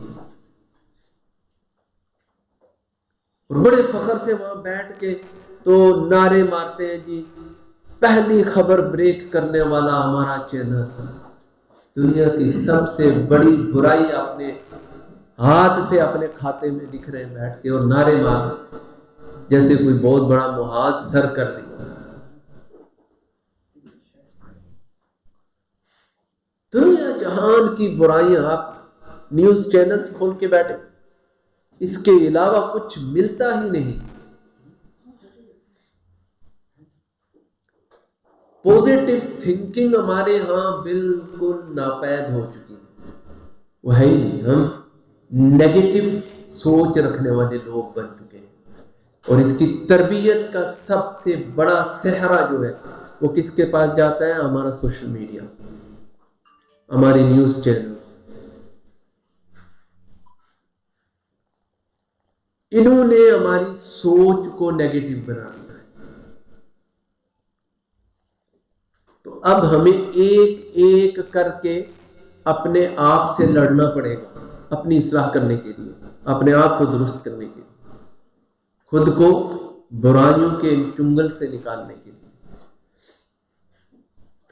اور بڑے فخر سے وہاں بیٹھ کے تو نعرے مارتے ہیں جی پہلی خبر بریک کرنے والا ہمارا چینل. دنیا کی سب سے بڑی برائی اپنے ہاتھ سے اپنے کھاتے میں لکھ رہے ہیں بیٹھ کے اور نعرے مار جیسے کوئی بہت بڑا محاذ سر کر دیا. دنیا جہان کی برائیاں آپ نیوز چینلز کھول کے بیٹھے، اس کے علاوہ کچھ ملتا ہی نہیں. پوزیٹیو تھنکنگ ہمارے ہاں بالکل ناپید ہو چکی ہے، وہ ہے ہی نہیں. ہم نیگیٹو سوچ رکھنے والے لوگ بن چکے ہیں اور اس کی تربیت کا سب سے بڑا صحرا جو ہے وہ کس کے پاس جاتا ہے؟ ہمارا سوشل میڈیا، ہماری نیوز چینل. انہوں نے ہماری سوچ کو نیگیٹو بنا دیا ہے. تو اب ہمیں ایک ایک کر کے اپنے آپ سے لڑنا پڑے گا، اپنی اصلاح کرنے کے لیے، اپنے آپ کو درست کرنے کے لیے، خود کو برائیوں کے چنگل سے نکالنے کے لیے.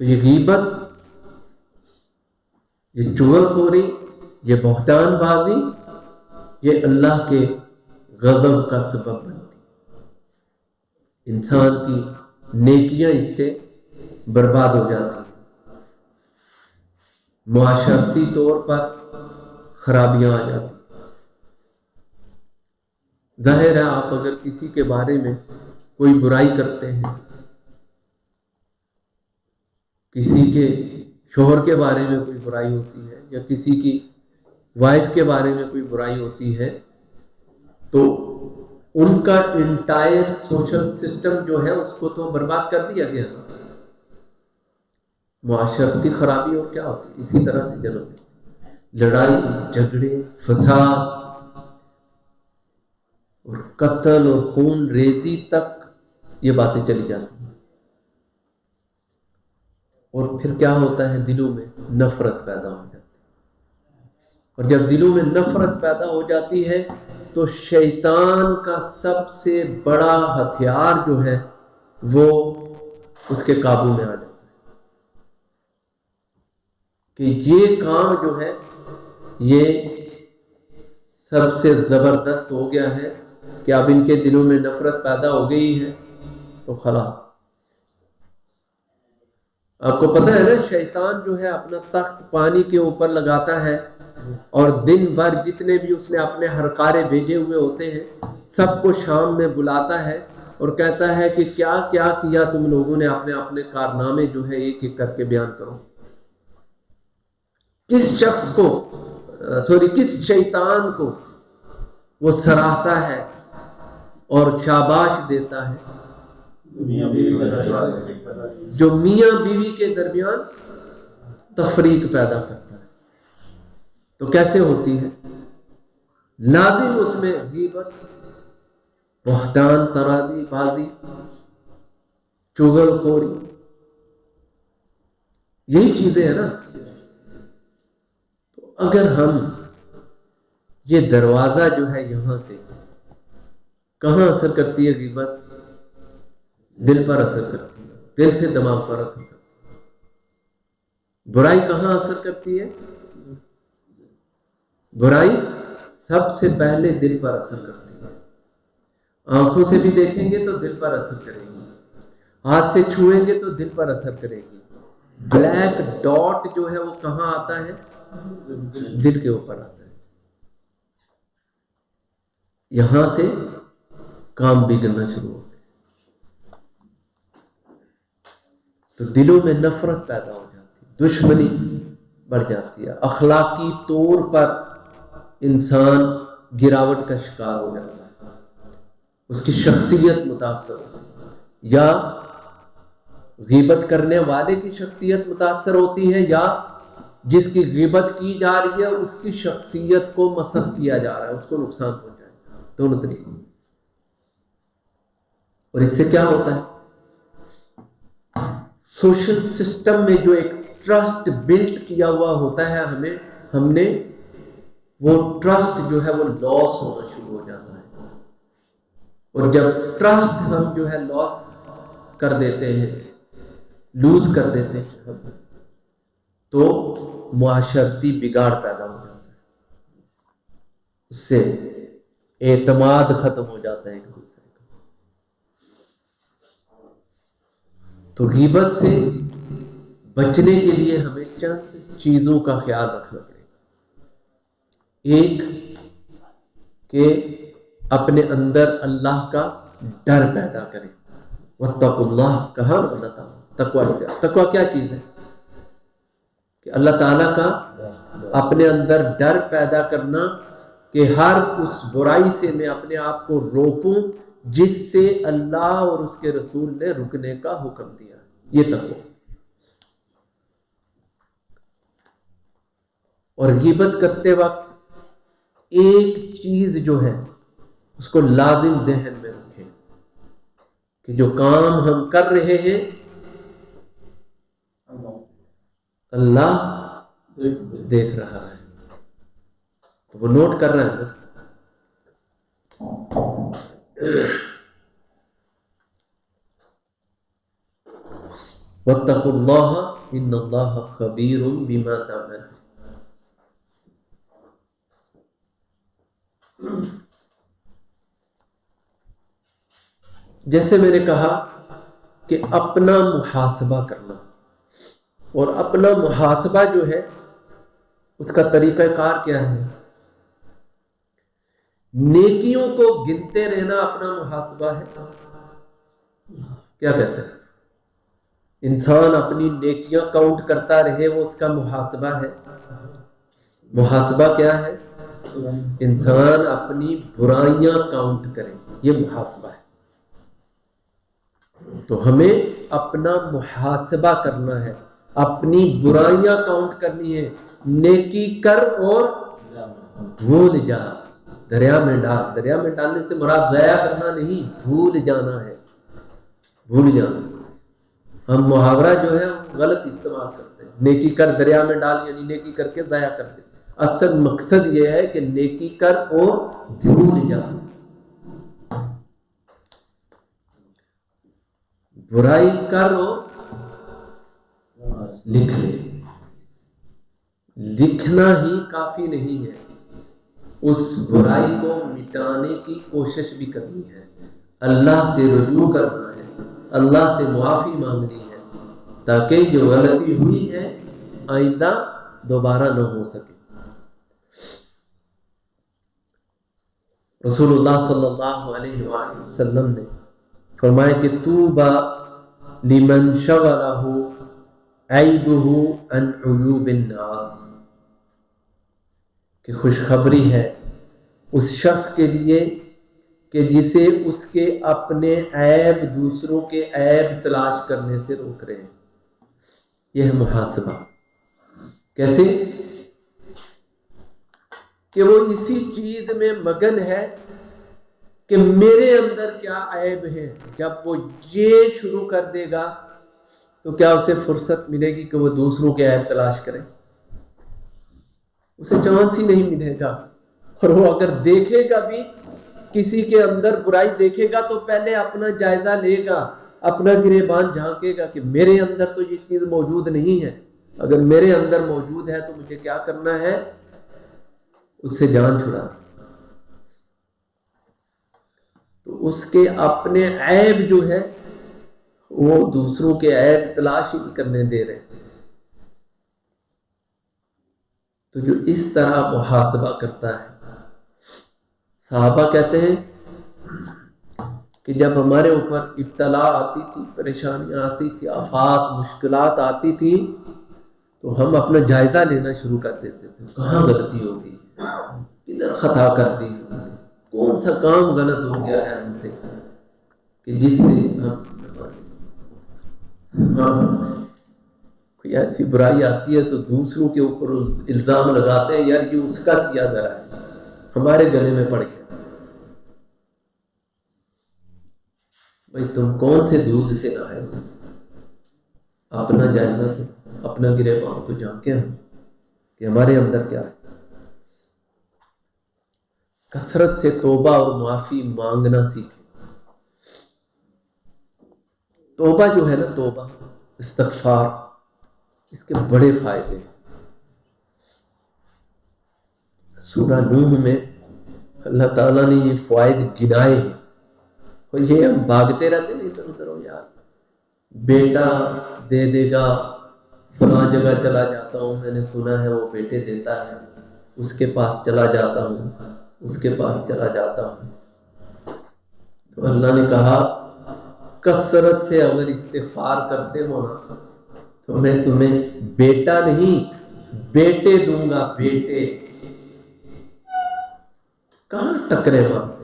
تو یہ غیبت، یہ چغل خوری، یہ بہتان بازی، یہ اللہ کے غضب کا سبب بنتی. انسان کی نیکیاں اس سے برباد ہو جاتی ہیں، معاشرتی طور پر خرابیاں آ جاتی. ظاہر ہے آپ اگر کسی کے بارے میں کوئی برائی کرتے ہیں، کسی کے شوہر کے بارے میں کوئی برائی ہوتی ہے یا کسی کی وائف کے بارے میں کوئی برائی ہوتی ہے تو ان کا انٹائر سوشل سسٹم جو ہے اس کو تو برباد کر دیا گیا. معاشرتی خرابی اور کیا ہوتی ہے اسی طرح سے جنم لڑائی جھگڑے فساد اور قتل اور خون ریزی تک یہ باتیں چلی جاتی ہیں. اور پھر کیا ہوتا ہے؟ دلوں میں نفرت پیدا ہو جاتی ہے، اور جب دلوں میں نفرت پیدا ہو جاتی ہے تو شیطان کا سب سے بڑا ہتھیار جو ہے وہ اس کے قابو میں آ جاتا ہے کہ یہ کام جو ہے یہ سب سے زبردست ہو گیا ہے کہ اب ان کے دلوں میں نفرت پیدا ہو گئی ہے تو خلاص۔ آپ کو پتہ ہے نا، شیطان جو ہے اپنا تخت پانی کے اوپر لگاتا ہے اور دن بھر جتنے بھی اس نے اپنے ہرکارے بھیجے ہوئے ہوتے ہیں سب کو شام میں بلاتا ہے اور کہتا ہے کہ کیا کیا کیا تم لوگوں نے، اپنے اپنے کارنامے جو ہے ایک ایک کر کے بیان کرو۔ کس شخص کو کس شیطان کو وہ سراہتا ہے اور شاباش دیتا ہے؟ جو میاں بیوی کے درمیان تفریق پیدا کرتا ہے۔ تو کیسے ہوتی ہے؟ لازم اس میں غیبت، بہتان، ترادی بازی، چغل خوری، یہی چیزیں ہیں نا۔ تو اگر ہم یہ دروازہ جو ہے یہاں سے کہاں اثر کرتی ہے غیبت؟ دل پر اثر کرتی ہے، دل سے دماغ پر اثر کرتی ہے۔ برائی کہاں اثر کرتی ہے؟ برائی سب سے پہلے دل پر اثر کرتی ہے۔ آنکھوں سے بھی دیکھیں گے تو دل پر اثر کرے گی، ہاتھ سے چھوئیں گے تو دل پر اثر کرے گی۔ بلیک ڈاٹ جو ہے وہ کہاں آتا ہے؟ دل کے اوپر آتا ہے۔ یہاں سے کام بگڑنا شروع ہوتے ہیں، تو دلوں میں نفرت پیدا ہو جاتی ہے، دشمنی بڑھ جاتی ہے، اخلاقی طور پر انسان گراوٹ کا شکار ہو جاتا ہے، اس کی شخصیت متاثر ہوتی ہے، یا غیبت کرنے والے کی شخصیت متاثر ہوتی ہے یا جس کی غیبت کی جا رہی ہے اس کی شخصیت کو مسخ کیا جا رہا ہے، اس کو نقصان پہنچایا جا رہا ہے۔ دونوں طریقے۔ اور اس سے کیا ہوتا ہے؟ سوشل سسٹم میں جو ایک ٹرسٹ بلٹ کیا ہوا ہوتا ہے ہم نے وہ ٹرسٹ جو ہے وہ لاس ہونا شروع ہو جاتا ہے، اور جب ٹرسٹ ہم جو ہے لاس کر دیتے ہیں، لوز کر دیتے ہیں، تو معاشرتی بگاڑ پیدا ہو جاتا ہے، اس سے اعتماد ختم ہو جاتا ہے ایک دوسرے کا۔ تو غیبت سے بچنے کے لیے ہمیں چند چیزوں کا خیال رکھنا پڑے گا۔ ایک کہ اپنے اندر اللہ کا ڈر پیدا کریں۔ واتقوا اللہ، کہاں تقویٰ کیا چیز ہے؟ کہ اللہ تعالیٰ کا اپنے اندر ڈر پیدا کرنا کہ ہر اس برائی سے میں اپنے آپ کو روکوں جس سے اللہ اور اس کے رسول نے رکنے کا حکم دیا، یہ تقویٰ۔ اور غیبت کرتے وقت ایک چیز جو ہے اس کو لازم ذہن میں رکھیں کہ جو کام ہم کر رہے ہیں اللہ دیکھ رہا ہے، تو وہ نوٹ کر رہا ہے نا۔ واتقوا اللہ ان اللہ خبیر بما تعملون۔ جیسے میں نے کہا کہ اپنا محاسبہ کرنا، اور اپنا محاسبہ جو ہے اس کا طریقہ کار کیا ہے؟ نیکیوں کو گنتے رہنا اپنا محاسبہ ہے۔ کیا کہتے ہیں؟ انسان اپنی نیکیاں کاؤنٹ کرتا رہے، وہ اس کا محاسبہ ہے۔ محاسبہ کیا ہے؟ انسان اپنی برائیاں کاؤنٹ کرے، یہ محاسبہ ہے۔ تو ہمیں اپنا محاسبہ کرنا ہے، اپنی برائیاں کاؤنٹ کرنی ہے۔ نیکی کر اور بھول جا، دریا میں ڈال۔ دریا میں ڈالنے سے مراد ضائع کرنا نہیں، بھول جانا ہے، بھول جانا۔ ہم محاورہ جو ہے غلط استعمال کرتے ہیں، نیکی کر دریا میں ڈال، یعنی نیکی کر کے ضائع کر دے۔ اصل مقصد یہ ہے کہ نیکی کر اور بھول جا، برائی کر اور لکھ لے۔ لکھنا ہی کافی نہیں ہے، اس برائی کو مٹانے کی کوشش بھی کرنی ہے، اللہ سے رجوع کرنا ہے، اللہ سے معافی مانگنی ہے، تاکہ جو غلطی ہوئی ہے آئندہ دوبارہ نہ ہو سکے۔ رسول اللہ صلی اللہ علیہ وآلہ وسلم نے فرمایا کہ طوبی لمن شغلہ عیبہ عن عیوب الناس، کہ خوشخبری ہے اس شخص کے لیے کہ جسے اس کے اپنے عیب دوسروں کے عیب تلاش کرنے سے روک رہے ہیں۔ یہ ہے محاسبہ۔ کیسے؟ کہ وہ اسی چیز میں مگن ہے کہ میرے اندر کیا عیب ہے۔ جب وہ یہ شروع کر دے گا تو کیا اسے فرصت ملے گی کہ وہ دوسروں کے عیب تلاش کرے؟ اسے چانس ہی نہیں ملے گا۔ اور وہ اگر دیکھے گا بھی کسی کے اندر برائی دیکھے گا تو پہلے اپنا جائزہ لے گا، اپنا گریبان جھانکے گا کہ میرے اندر تو یہ چیز موجود نہیں ہے، اگر میرے اندر موجود ہے تو مجھے کیا کرنا ہے؟ اس سے جان چھڑا۔ تو اس کے اپنے عیب جو ہے وہ دوسروں کے عیب تلاش ہی کرنے دے رہے۔ تو جو اس طرح محاسبہ کرتا ہے، صحابہ کہتے ہیں کہ جب ہمارے اوپر ابتلا آتی تھی، پریشانیاں آتی تھی، آفات مشکلات آتی تھی، تو ہم اپنا جائزہ لینا شروع کر دیتے تھے، کہاں غلطی ہو گئی، کدھر خطا کر دی، کون سا کام غلط ہو گیا ہے ہم سے کہ جس سے کوئی ایسی برائی آتی ہے تو دوسروں کے اوپر الزام لگاتے ہیں، یار یہ اس کا کیا ذرا ہے، ہمارے گلے میں پڑ گیا۔ بھائی تم کون سے دودھ سے نہائے ہو؟ اپنا جائزہ تو، اپنا گریبان تو جانکے ہم کہ ہمارے اندر کیا ہے۔ کثرت سے توبہ اور معافی مانگنا سیکھیں۔ توبہ جو ہے نا، توبہ استغفار، اس کے بڑے فائدے ہیں۔ سورہ نوح میں اللہ تعالیٰ نے یہ فوائد گنائے ہیں، اور یہ ہم بھاگتے رہتے ہیں ادھر ادھر، ہو یار بیٹا دے دے گا، فلاں جگہ چلا جاتا ہوں، میں نے سنا ہے وہ بیٹے دیتا ہے، اس کے پاس چلا جاتا ہوں، اس کے پاس چلا جاتا ہوں۔ تو اللہ نے کہا کثرت سے اگر استغفار کرتے ہو نا تو میں تمہیں بیٹا نہیں بیٹے دوں گا، بیٹے۔ کہاں ٹکرے مارتے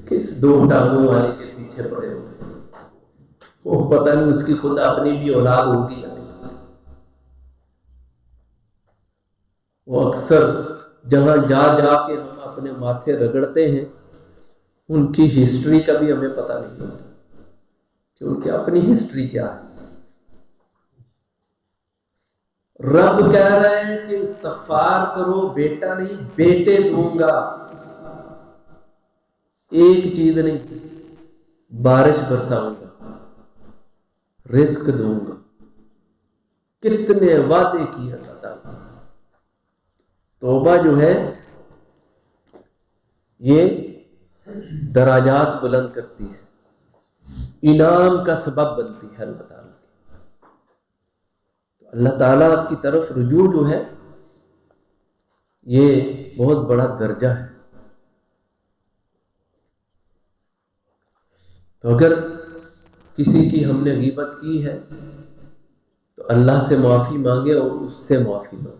کس دو ٹانگوں والے کے پیچھے پڑے ہوئے، وہ پتہ نہیں اس کی خود اپنی بھی اولاد ہوگی۔ وہ اکثر جہاں جا جا کے ہم اپنے ماتھے رگڑتے ہیں، ان کی ہسٹری کا بھی ہمیں پتہ نہیں ہوتا کہ ان کی اپنی ہسٹری کیا ہے۔ رب کہہ رہے ہیں کہ استغفار کرو، بیٹا نہیں بیٹے دوں گا۔ ایک چیز نہیں، بارش برساؤں گا، رزق دوں گا۔ کتنے وعدے کیے اللہ تعالیٰ۔ توبہ جو ہے یہ درجات بلند کرتی ہے، انعام کا سبب بنتی ہے اللہ تعالیٰ کی۔ تو اللہ تعالیٰ کی طرف رجوع جو ہے یہ بہت بڑا درجہ ہے۔ تو اگر کسی کی ہم نے غیبت کی ہے تو اللہ سے معافی مانگے اور اس سے معافی مانگے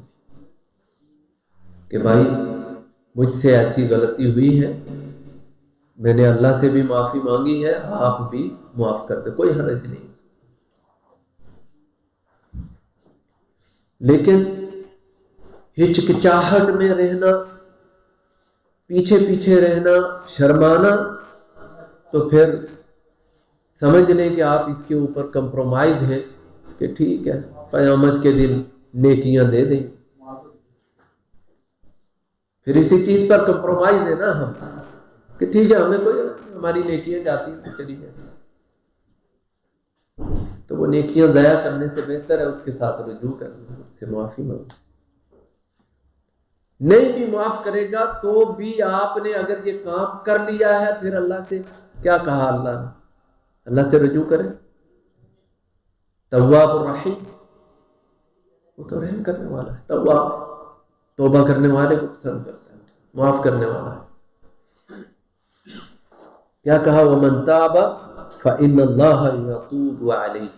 کہ بھائی مجھ سے ایسی غلطی ہوئی ہے، میں نے اللہ سے بھی معافی مانگی ہے، آپ بھی معاف کر دیں، کوئی حرج نہیں۔ لیکن ہچکچاہٹ میں رہنا، پیچھے پیچھے رہنا، شرمانا، تو پھر سمجھ لیں کہ آپ اس کے اوپر کمپرومائز ہیں کہ ٹھیک ہے قیامت کے دن نیکیاں دے دیں، پھر اسی چیز پر کمپرومائز ہے نا ہم کہ ٹھیک ہے ہمیں کوئی ہماری نیکیاں جاتی ہیں چلی جائیں، تو وہ نیکیاں ضائع کرنے سے بہتر ہے اس کے ساتھ رجوع کرنا، اس سے معافی مانگنا۔ نہیں بھی معاف کرے گا تو بھی آپ نے اگر یہ کام کر لیا ہے پھر اللہ سے کیا کہا، اللہ نے اللہ سے رجوع کرے، تواب الرحیم، وہ تو رحم کرنے والا ہے، تواب توبہ کرنے والے کو پسند کرتا ہے، معاف کرنے والا ہے۔ کیا کہا، وَمَن تَابَ فَإِنَّ اللَّهَ يَتُوبُ عَلَيْهِ،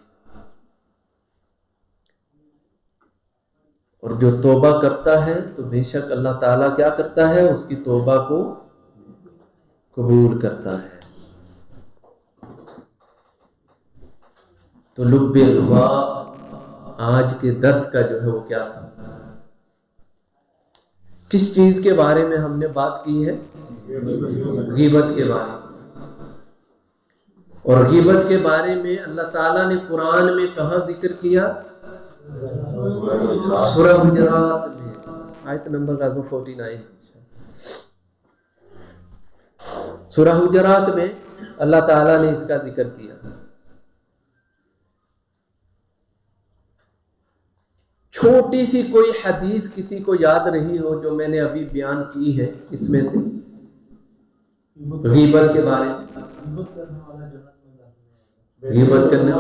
اور جو توبہ کرتا ہے تو بے شک اللہ تعالیٰ کیا کرتا ہے، اس کی توبہ کو قبول کرتا ہے۔ تو لب الباب آج کے درس کا جو ہے وہ کیا تھا، کس چیز کے بارے میں ہم نے بات کی ہے، غیبت کے بارے میں، اور غیبت کے بارے میں اللہ تعالیٰ نے قرآن میں کہاں ذکر کیا، سورہ حجرات میں، آیت نمبر 49، سورہ حجرات میں اللہ تعالیٰ نے اس کا ذکر کیا۔ چھوٹی سی کوئی حدیث کسی کو یاد نہیں ہو جو میں نے ابھی بیان کی ہے اس میں سے، غیبت کے بارے میں، غیبت کرنے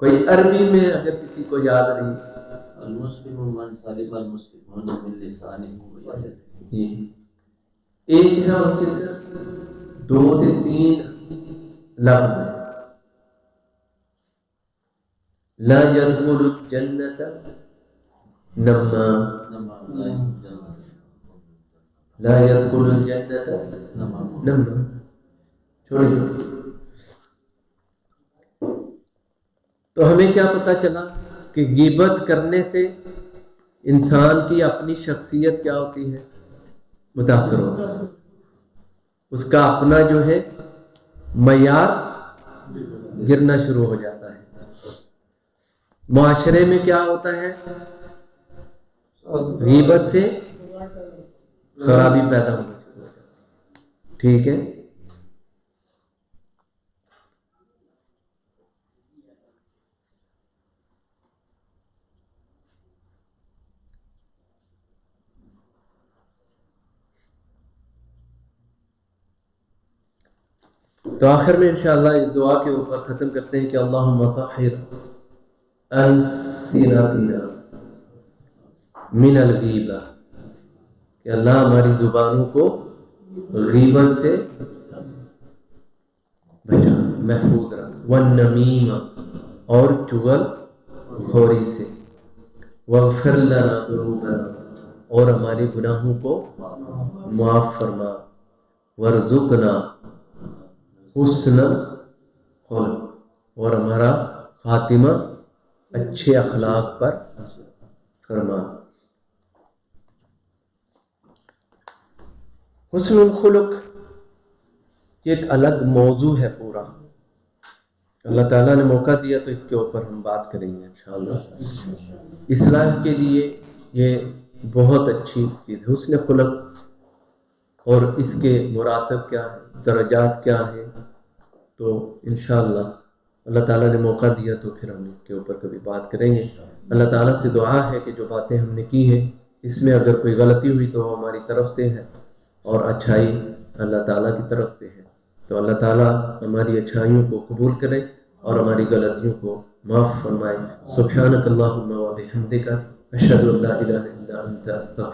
کوئی عربی میں اگر کسی کو یاد نہیں، المسلم من سلم المسلمون من لسانه ويده، ایک ہے اس کے صرف 2 سے 3 لفظ ہیں، لا يدخل الجنة نمام، لا يدخل الجنة نمام، چھوڑی چھوڑی۔ تو ہمیں کیا پتا چلا کہ غیبت کرنے سے انسان کی اپنی شخصیت کیا ہوتی ہے، متاثر ہوتی ہے، اس کا اپنا جو ہے معیار گرنا شروع ہو جاتا ہے، معاشرے میں کیا ہوتا ہے، غیبت سے خرابی پیدا ہونا شروع ہو جاتی ہے، ٹھیک ہے۔ تو آخر میں انشاءاللہ اس دعا کے اوپر ختم کرتے ہیں کہ اللہم طہر السنتنا من الغیبہ، کہ اللہ ہماری زبانوں کو غیبت سے بچا، محفوظ رکھ، والنمیمہ، اور چغل خوری سے، واغفر لنا ذنوبنا، اور ہمارے گناہوں کو معاف فرما، وارزقنا حسن خلق، اور ہمارا خاتمہ اچھے اخلاق پر فرما۔ حسن الخلق یہ ایک الگ موضوع ہے پورا، اللہ تعالیٰ نے موقع دیا تو اس کے اوپر ہم بات کریں گے انشاءاللہ۔ اصلاح کے لیے یہ بہت اچھی چیز ہے حسن خلق، اور اس کے مراتب کیا ہیں، درجات کیا ہیں، تو انشاءاللہ اللہ تعالیٰ نے موقع دیا تو پھر ہم اس کے اوپر کبھی بات کریں گے۔ اللہ تعالیٰ سے دعا ہے کہ جو باتیں ہم نے کی ہیں اس میں اگر کوئی غلطی ہوئی تو وہ ہماری طرف سے ہے، اور اچھائی اللہ تعالیٰ کی طرف سے ہے، تو اللہ تعالیٰ ہماری اچھائیوں کو قبول کرے اور ہماری غلطیوں کو معاف فرمائے۔ سبحانک اللہم و بحمدک، اشہد ان لا الہ الا انت، استغفرک۔